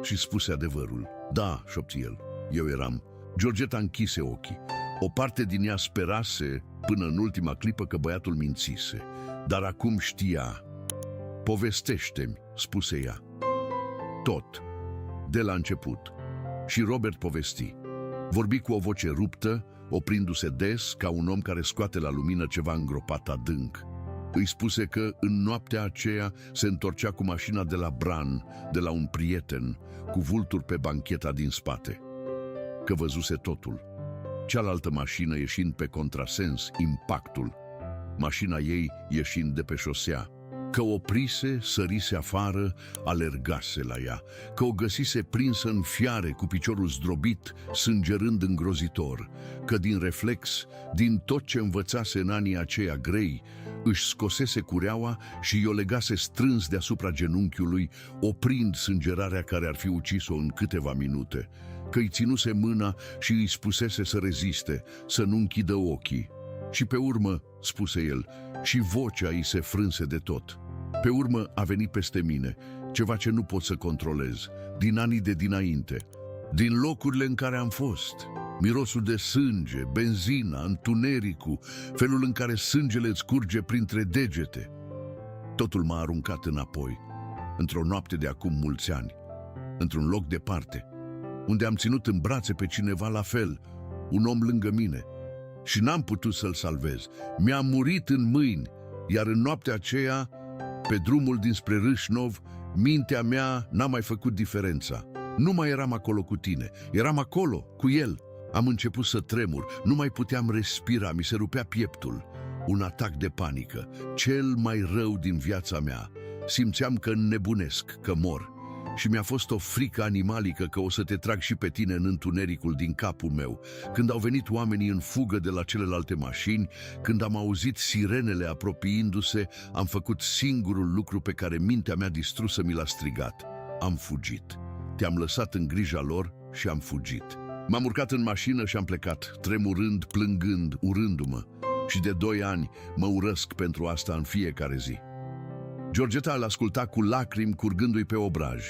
și spuse adevărul. "Da," șopti el, "eu eram." Georgeta închise ochii. O parte din ea sperase până în ultima clipă că băiatul mințise, dar acum știa. "Povestește-mi," spuse ea. "Tot, de la început." Și Robert povesti. Vorbi cu o voce ruptă, oprindu-se des ca un om care scoate la lumină ceva îngropat adânc. Îi spuse că în noaptea aceea se întorcea cu mașina de la Bran, de la un prieten, cu vulturi pe bancheta din spate. Că văzuse totul. Cealaltă mașină ieșind pe contrasens, impactul. Mașina ei ieșind de pe șosea. Că oprise, sărise afară, alergase la ea. Că o găsise prinsă în fiare, cu piciorul zdrobit, sângerând îngrozitor. Că din reflex, din tot ce învățase în anii aceia grei, își scosese cureaua și i-o legase strâns deasupra genunchiului, oprind sângerarea care ar fi ucis-o în câteva minute. Că îi ținuse mâna și îi spusese să reziste, să nu închidă ochii. Și pe urmă, spuse el, și vocea îi se frânse de tot. Pe urmă a venit peste mine, ceva ce nu pot să controlez, din anii de dinainte, din locurile în care am fost. Mirosul de sânge, benzina, întunericul, felul în care sângele îți curge printre degete. Totul m-a aruncat înapoi, într-o noapte de acum mulți ani, într-un loc departe, unde am ținut în brațe pe cineva la fel, un om lângă mine, și n-am putut să-l salvez. Mi-a murit în mâini, iar în noaptea aceea, pe drumul dinspre Râșnov, mintea mea n-a mai făcut diferența. Nu mai eram acolo cu tine, eram acolo cu el. Am început să tremur, nu mai puteam respira, mi se rupea pieptul. Un atac de panică, cel mai rău din viața mea. Simțeam că înnebunesc, că mor. Și mi-a fost o frică animalică că o să te trag și pe tine în întunericul din capul meu. Când au venit oamenii în fugă de la celelalte mașini, când am auzit sirenele apropiindu-se, am făcut singurul lucru pe care mintea mea distrusă mi l-a strigat. Am fugit. Te-am lăsat în grija lor și am fugit. M-am urcat în mașină și am plecat, tremurând, plângând, urându-mă. Și de 2 ani mă urăsc pentru asta în fiecare zi. Georgeta îl asculta cu lacrimi curgându-i pe obraj.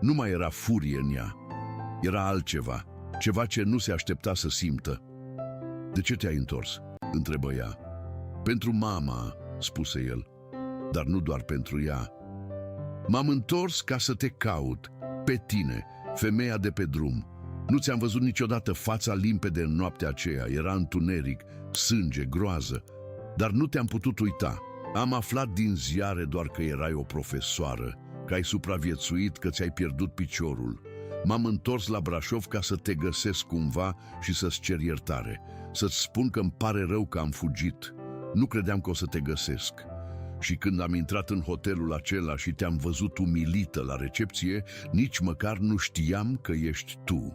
Nu mai era furie în ea. Era altceva, ceva ce nu se aștepta să simtă. "De ce te-ai întors?" întrebă ea. "Pentru mama," spuse el, "dar nu doar pentru ea. M-am întors ca să te caut, pe tine, femeia de pe drum. Nu ți-am văzut niciodată fața limpede în noaptea aceea, era întuneric, sânge, groază, dar nu te-am putut uita. Am aflat din ziare doar că erai o profesoară, că ai supraviețuit, că ți-ai pierdut piciorul. M-am întors la Brașov ca să te găsesc cumva și să-ți cer iertare, să-ți spun că îmi pare rău că am fugit. Nu credeam că o să te găsesc. Și când am intrat în hotelul acela și te-am văzut umilită la recepție, nici măcar nu știam că ești tu.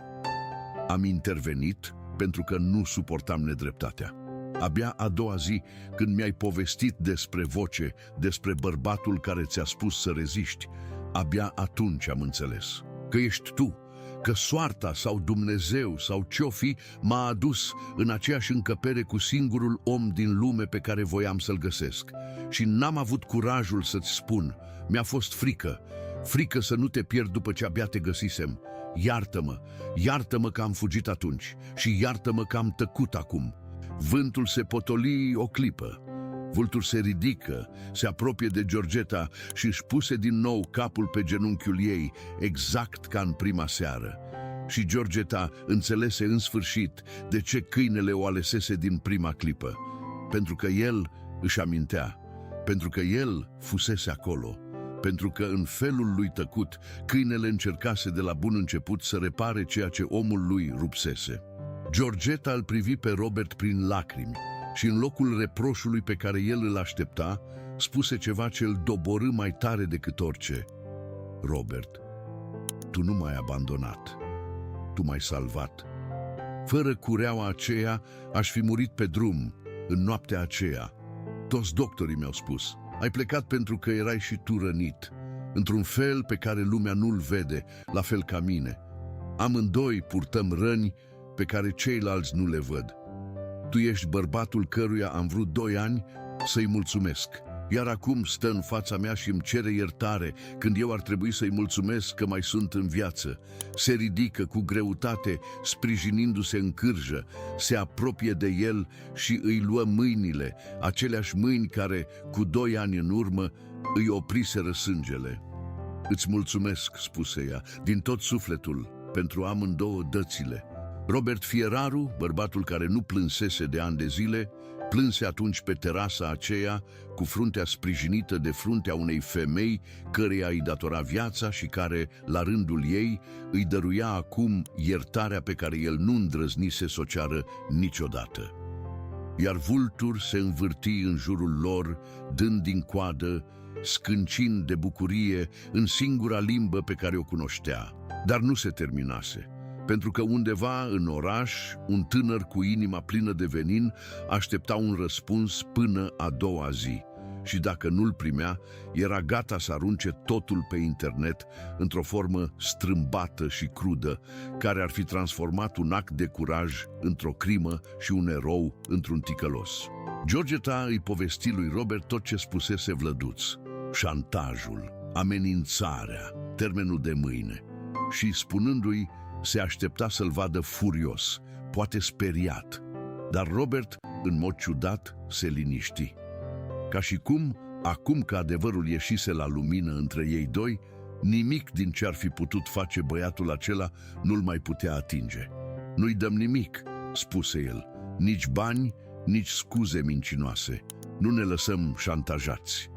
Am intervenit pentru că nu suportam nedreptatea. Abia a doua zi, când mi-ai povestit despre voce, despre bărbatul care ți-a spus să reziști, abia atunci am înțeles că ești tu, că soarta sau Dumnezeu sau ce-o fi m-a adus în aceeași încăpere cu singurul om din lume pe care voiam să-l găsesc. Și n-am avut curajul să-ți spun. Mi-a fost frică, frică să nu te pierd după ce abia te găsisem. Iartă-mă, iartă-mă că am fugit atunci și iartă-mă că am tăcut acum." Vântul se potoli o clipă. Vultur se ridică, se apropie de Georgeta și își puse din nou capul pe genunchiul ei, exact ca în prima seară. Și Georgeta înțelese în sfârșit de ce câinele o alesese din prima clipă. Pentru că el își amintea, pentru că el fusese acolo, pentru că în felul lui tăcut câinele încercase de la bun început să repare ceea ce omul lui rupsese. Georgeta îl privi pe Robert prin lacrimi. și în locul reproșului pe care el îl aștepta, spuse ceva ce îl doborî mai tare decât orice. Robert, tu nu m-ai abandonat, tu m-ai salvat. Fără cureaua aceea aș fi murit pe drum, în noaptea aceea. Toți doctorii mi-au spus, ai plecat pentru că erai și tu rănit, într-un fel pe care lumea nu-l vede, la fel ca mine. Amândoi purtăm răni pe care ceilalți nu le văd. Tu ești bărbatul căruia am vrut 2 ani să-i mulțumesc, iar acum stă în fața mea și îmi cere iertare când eu ar trebui să-i mulțumesc că mai sunt în viață. Se ridică cu greutate, sprijinindu-se în cârjă, se apropie de el și îi luă mâinile, aceleași mâini care, cu 2 ani în urmă, îi opriseră sângele. Îți mulțumesc, spuse ea, din tot sufletul, pentru amândouă dățile. Robert Fieraru, bărbatul care nu plânsese de ani de zile, plânse atunci pe terasa aceea, cu fruntea sprijinită de fruntea unei femei căreia îi datora viața și care, la rândul ei, îi dăruia acum iertarea pe care el nu îndrăznise să o ceară niciodată. Iar vulturi se învârti în jurul lor, dând din coadă, scâncind de bucurie în singura limbă pe care o cunoștea. Dar nu se terminase, pentru că undeva în oraș, un tânăr cu inima plină de venin aștepta un răspuns până a doua zi și dacă nu-l primea, era gata să arunce totul pe internet într-o formă strâmbată și crudă, care ar fi transformat un act de curaj într-o crimă și un erou într-un ticălos. Georgeta îi povesti lui Robert tot ce spusese Vlăduț, șantajul, amenințarea, termenul de mâine, și spunându-i se aștepta să-l vadă furios, poate speriat, dar Robert, în mod ciudat, se liniști. Ca și cum, acum că adevărul ieșise la lumină între ei doi, nimic din ce ar fi putut face băiatul acela nu-l mai putea atinge. Nu-i dăm nimic, spuse el, nici bani, nici scuze mincinoase. Nu ne lăsăm șantajați.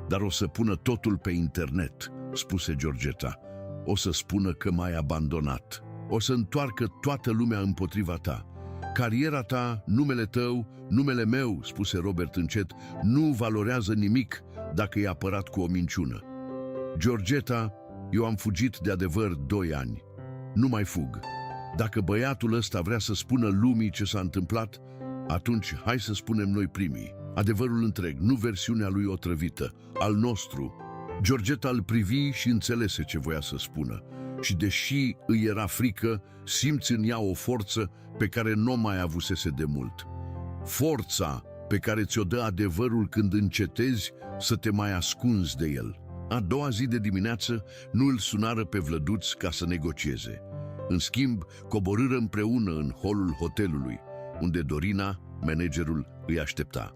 Dar o să pună totul pe internet, spuse Georgeta. O să spună că m-ai abandonat. O să întoarcă toată lumea împotriva ta. Cariera ta, numele tău, numele meu, spuse Robert încet, nu valorează nimic dacă e apărat cu o minciună. Georgeta, eu am fugit de adevăr 2 ani. Nu mai fug. Dacă băiatul ăsta vrea să spună lumii ce s-a întâmplat, atunci hai să spunem noi primii. Adevărul întreg, nu versiunea lui otrăvită, al nostru. Georgeta îl privi și înțelese ce voia să spună. Și deși îi era frică, simți în ea o forță pe care nu mai avusese de mult. Forța pe care ți-o dă adevărul când încetezi să te mai ascunzi de el. A doua zi de dimineață nu îl sunară pe Vlăduț ca să negocieze. În schimb, coborâră împreună în holul hotelului, unde Dorina, managerul, îi aștepta.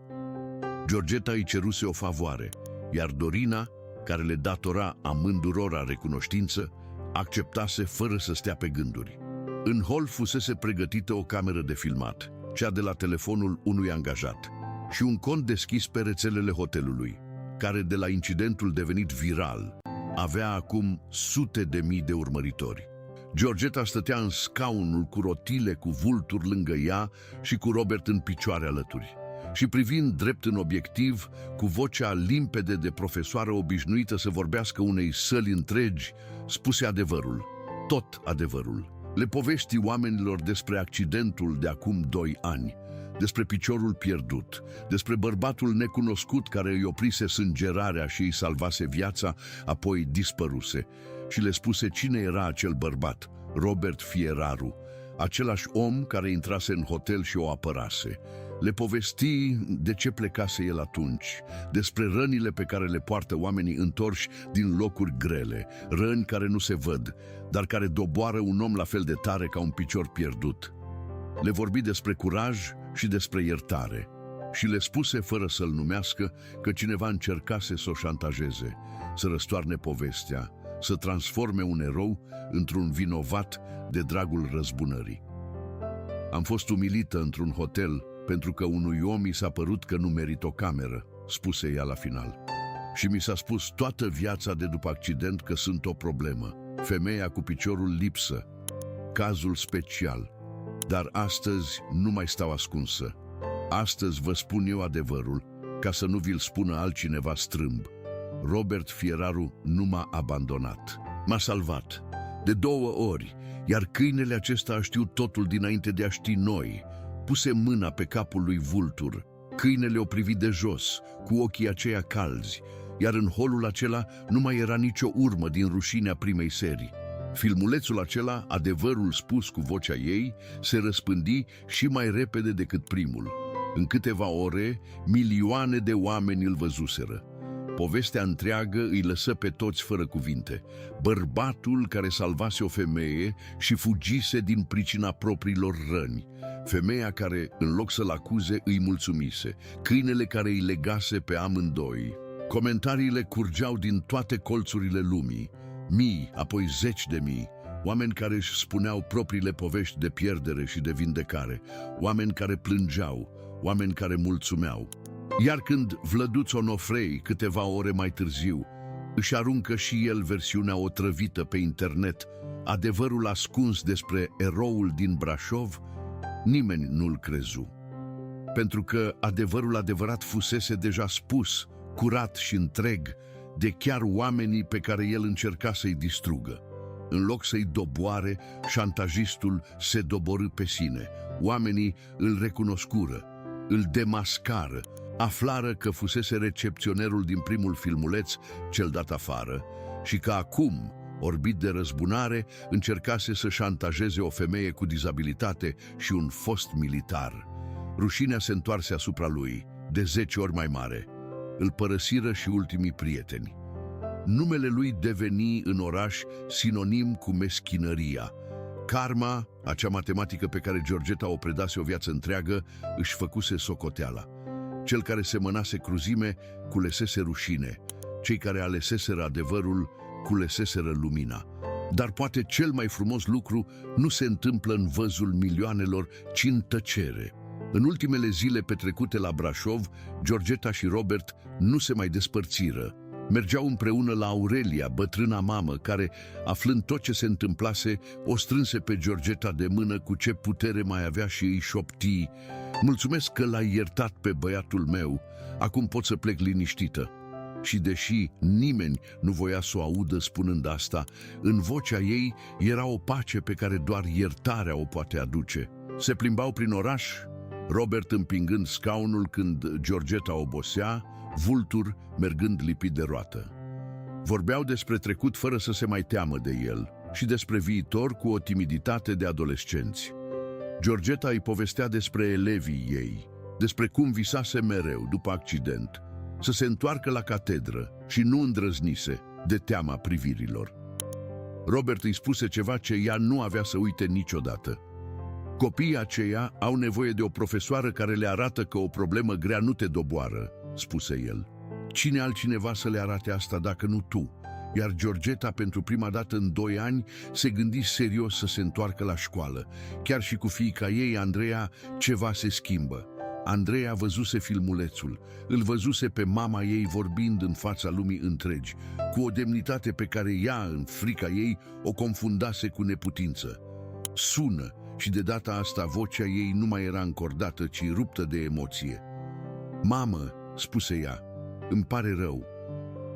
Georgeta îi ceruse o favoare, iar Dorina, care le datora amândurora recunoștință, acceptase fără să stea pe gânduri. În hol fusese pregătită o cameră de filmat, cea de la telefonul unui angajat, și un cont deschis pe rețelele hotelului, care de la incidentul devenit viral, avea acum sute de mii de urmăritori. Georgeta stătea în scaunul cu rotile cu vulturi lângă ea și cu Robert în picioare alături. Și privind drept în obiectiv, cu vocea limpede de profesoară obișnuită să vorbească unei săli întregi, spuse adevărul, tot adevărul. Le povesti oamenilor despre accidentul de acum 2 ani, despre piciorul pierdut, despre bărbatul necunoscut care îi oprise sângerarea și îi salvase viața, apoi dispăruse, și le spuse cine era acel bărbat, Robert Fieraru, același om care intrase în hotel și o apărase. Le povesti de ce plecase el atunci, despre rănile pe care le poartă oamenii întorși din locuri grele, răni care nu se văd, dar care doboară un om la fel de tare ca un picior pierdut. Le vorbi despre curaj și despre iertare și le spuse fără să-l numească că cineva încercase să o șantajeze, să răstoarne povestea, să transforme un erou într-un vinovat de dragul răzbunării. Am fost umilită într-un hotel pentru că unui om i s-a părut că nu merită o cameră, spuse ea la final. Și mi s-a spus toată viața de după accident că sunt o problemă, femeia cu piciorul lipsă, cazul special. Dar astăzi nu mai stau ascunsă. Astăzi vă spun eu adevărul, ca să nu vi-l spună altcineva strâmb. Robert Fieraru nu m-a abandonat. M-a salvat. De 2 ori, iar câinele acesta a știut totul dinainte de a ști noi. Puse mâna pe capul lui Vultur. Câinele o privi de jos, cu ochii aceia calzi, iar în holul acela nu mai era nicio urmă din rușinea primei serii. Filmulețul acela, adevărul spus cu vocea ei, se răspândi și mai repede decât primul. În câteva ore, milioane de oameni îl văzuseră. Povestea întreagă îi lăsă pe toți fără cuvinte. Bărbatul care salvase o femeie și fugise din pricina propriilor răni. Femeia care, în loc să-l acuze, îi mulțumise. Câinele care îi legase pe amândoi. Comentariile curgeau din toate colțurile lumii. Mii, apoi 10.000. Oameni care își spuneau propriile povești de pierdere și de vindecare. Oameni care plângeau. Oameni care mulțumeau. Iar când Vlăduț Onofrei, câteva ore mai târziu, își aruncă și el versiunea otrăvită pe internet, adevărul ascuns despre eroul din Brașov, nimeni nu-l crezu. Pentru că adevărul adevărat fusese deja spus, curat și întreg, de chiar oamenii pe care el încerca să-i distrugă. În loc să-i doboare, șantajistul se doborî pe sine. Oamenii îl recunoscură, îl demascară, aflară că fusese recepționerul din primul filmuleț, cel dat afară, și că acum, orbit de răzbunare, încercase să șantajeze o femeie cu dizabilitate și un fost militar. Rușinea se întoarse asupra lui, de 10 ori mai mare. Îl părăsiră și ultimii prieteni. Numele lui deveni în oraș sinonim cu meschinăria. Karma, acea matematică pe care Georgeta o predase o viață întreagă, își făcuse socoteala. Cel care semănase cruzime, culesese rușine. Cei care aleseseră adevărul, culeseseră lumina. Dar poate cel mai frumos lucru nu se întâmplă în văzul milioanelor, ci în tăcere. În ultimele zile petrecute la Brașov, Georgeta și Robert nu se mai despărțiră. Mergeau împreună la Aurelia, bătrâna mamă, care, aflând tot ce se întâmplase, o strânse pe Georgeta de mână cu ce putere mai avea și îi șopti: "Mulțumesc că l-ai iertat pe băiatul meu, acum pot să plec liniștită." Și deși nimeni nu voia să o audă spunând asta, în vocea ei era o pace pe care doar iertarea o poate aduce. Se plimbau prin oraș, Robert împingând scaunul când Georgeta obosea, Vultur mergând lipit de roată. Vorbeau despre trecut fără să se mai teamă de el și despre viitor cu o timiditate de adolescenți. Georgeta îi povestea despre elevii ei, despre cum visase mereu, după accident, să se întoarcă la catedră și nu îndrăznise de teama privirilor. Robert îi spuse ceva ce ea nu avea să uite niciodată. Copiii aceia au nevoie de o profesoară care le arată că o problemă grea nu te doboară, spuse el. Cine altcineva să le arate asta dacă nu tu? Iar Georgeta, pentru prima dată în 2 ani, se gândi serios să se întoarcă la școală. Chiar și cu fiica ei, Andreea, ceva se schimbă. Andreea văzuse filmulețul, îl văzuse pe mama ei vorbind în fața lumii întregi, cu o demnitate pe care ea, în frica ei, o confundase cu neputință. Sună, și de data asta vocea ei nu mai era încordată, ci ruptă de emoție. "Mamă," spuse ea, "îmi pare rău.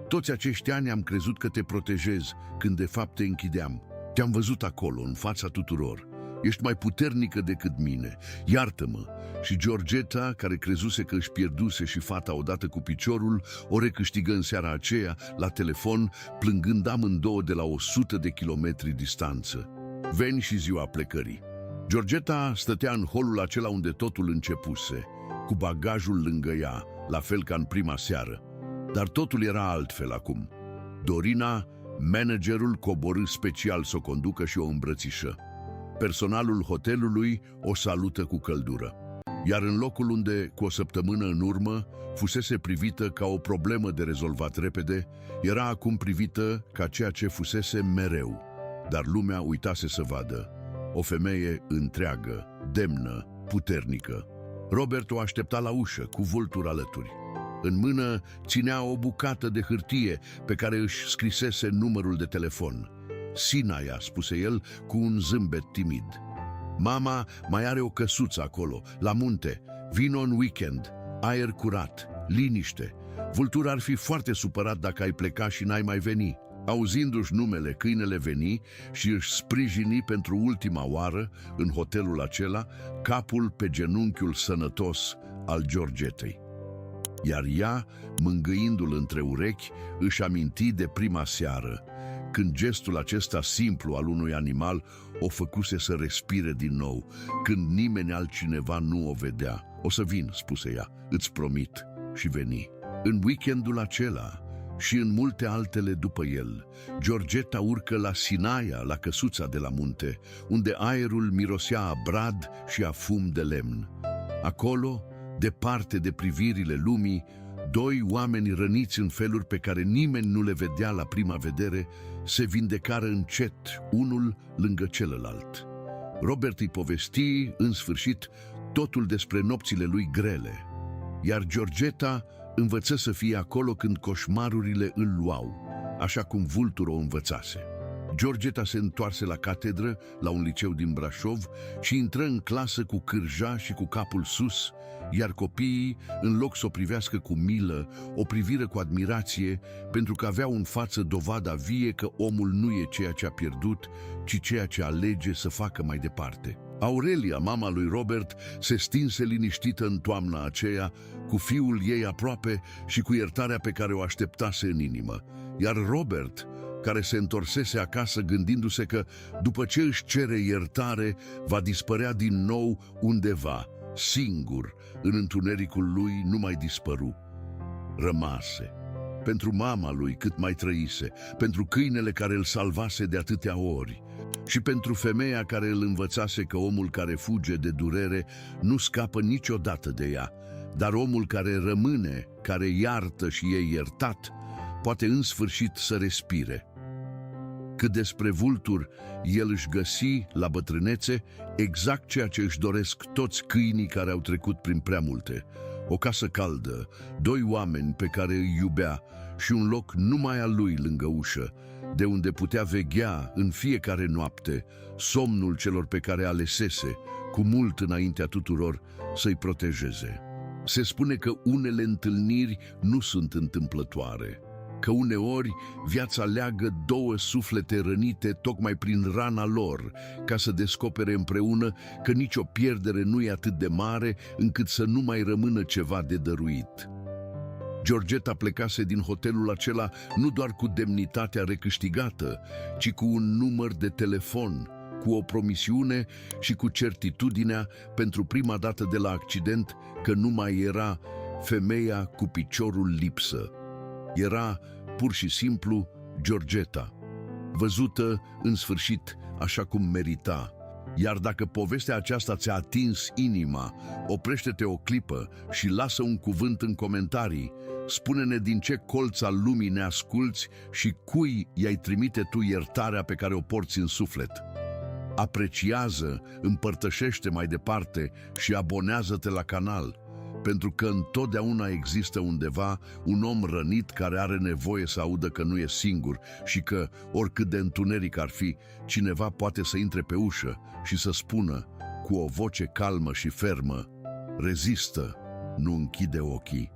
Toți acești ani am crezut că te protejez, când de fapt te închideam. Te-am văzut acolo, în fața tuturor. Ești mai puternică decât mine. Iartă-mă." Și Georgeta, care crezuse că își pierduse și fata odată cu piciorul, o recâștigă în seara aceea, la telefon, plângând amândouă de la 100 de kilometri distanță. Veni și ziua plecării. Georgeta stătea în holul acela unde totul începuse, cu bagajul lângă ea, la fel ca în prima seară. Dar totul era altfel acum. Dorina, managerul, coborî special să o conducă și o îmbrățișă. Personalul hotelului o salută cu căldură. Iar în locul unde, cu o săptămână în urmă, fusese privită ca o problemă de rezolvat repede, era acum privită ca ceea ce fusese mereu. Dar lumea uitase să vadă. O femeie întreagă, demnă, puternică. Robert o aștepta la ușă, cu Vultur alături. În mână ținea o bucată de hârtie pe care își scrisese numărul de telefon. "Sinaia," spuse el cu un zâmbet timid. "Mama mai are o căsuță acolo, la munte. Vino în weekend, aer curat, liniște. Vultur ar fi foarte supărat dacă ai pleca și n-ai mai veni. Auzindu-și numele, câinele veni și își sprijini pentru ultima oară, în hotelul acela, capul pe genunchiul sănătos al Georgetei. Iar ea, mângâindu-l între urechi, își aminti de prima seară, când gestul acesta simplu al unui animal o făcuse să respire din nou, când nimeni altcineva nu o vedea. O să vin, spuse ea, îți promit, și veni. În weekendul acela și în multe altele după el, Georgeta urcă la Sinaia, la căsuța de la munte, unde aerul mirosea a brad și a fum de lemn. Acolo, departe de privirile lumii, doi oameni răniți în feluri pe care nimeni nu le vedea la prima vedere, se vindecară încet, unul lângă celălalt. Robert îi povesti, în sfârșit, totul despre nopțile lui grele, iar Georgeta învăță să fie acolo când coșmarurile îl luau, așa cum Vultur o învățase. Georgeta se întoarse la catedră, la un liceu din Brașov, și intră în clasă cu cârja și cu capul sus, iar copiii, în loc să o privească cu milă, o priviră cu admirație, pentru că aveau în față dovada vie că omul nu e ceea ce a pierdut, ci ceea ce alege să facă mai departe. Aurelia, mama lui Robert, se stinse liniștită în toamna aceea, cu fiul ei aproape și cu iertarea pe care o așteptase în inimă. Iar Robert, care se întorsese acasă gândindu-se că, după ce își cere iertare, va dispărea din nou undeva, singur, în întunericul lui, nu mai dispăru. Rămase. Pentru mama lui cât mai trăise, pentru câinele care îl salvase de atâtea ori și pentru femeia care îl învățase că omul care fuge de durere nu scapă niciodată de ea, dar omul care rămâne, care iartă și e iertat, poate în sfârșit să respire. Cât despre Vultur, el își găsi, la bătrânețe, exact ceea ce își doresc toți câinii care au trecut prin prea multe: o casă caldă, doi oameni pe care îi iubea și un loc numai al lui lângă ușă, de unde putea veghea în fiecare noapte somnul celor pe care alesese, cu mult înaintea tuturor, să-i protejeze. Se spune că unele întâlniri nu sunt întâmplătoare, că uneori viața leagă două suflete rănite tocmai prin rana lor, ca să descopere împreună că nicio pierdere nu e atât de mare încât să nu mai rămână ceva de dăruit. Georgeta plecase din hotelul acela nu doar cu demnitatea recâștigată, ci cu un număr de telefon, cu o promisiune și cu certitudinea, pentru prima dată de la accident, că nu mai era femeia cu piciorul lipsă. Era pur și simplu Georgeta, văzută în sfârșit așa cum merita. Iar dacă povestea aceasta ți-a atins inima, oprește-te o clipă și lasă un cuvânt în comentarii. Spune-ne din ce colț al lumii ne asculți și cui i-ai trimite tu iertarea pe care o porți în suflet. Apreciază, împărtășește mai departe și abonează-te la canal, pentru că întotdeauna există undeva un om rănit care are nevoie să audă că nu e singur și că, oricât de întuneric ar fi, cineva poate să intre pe ușă și să spună, cu o voce calmă și fermă: rezistă, nu închide ochii.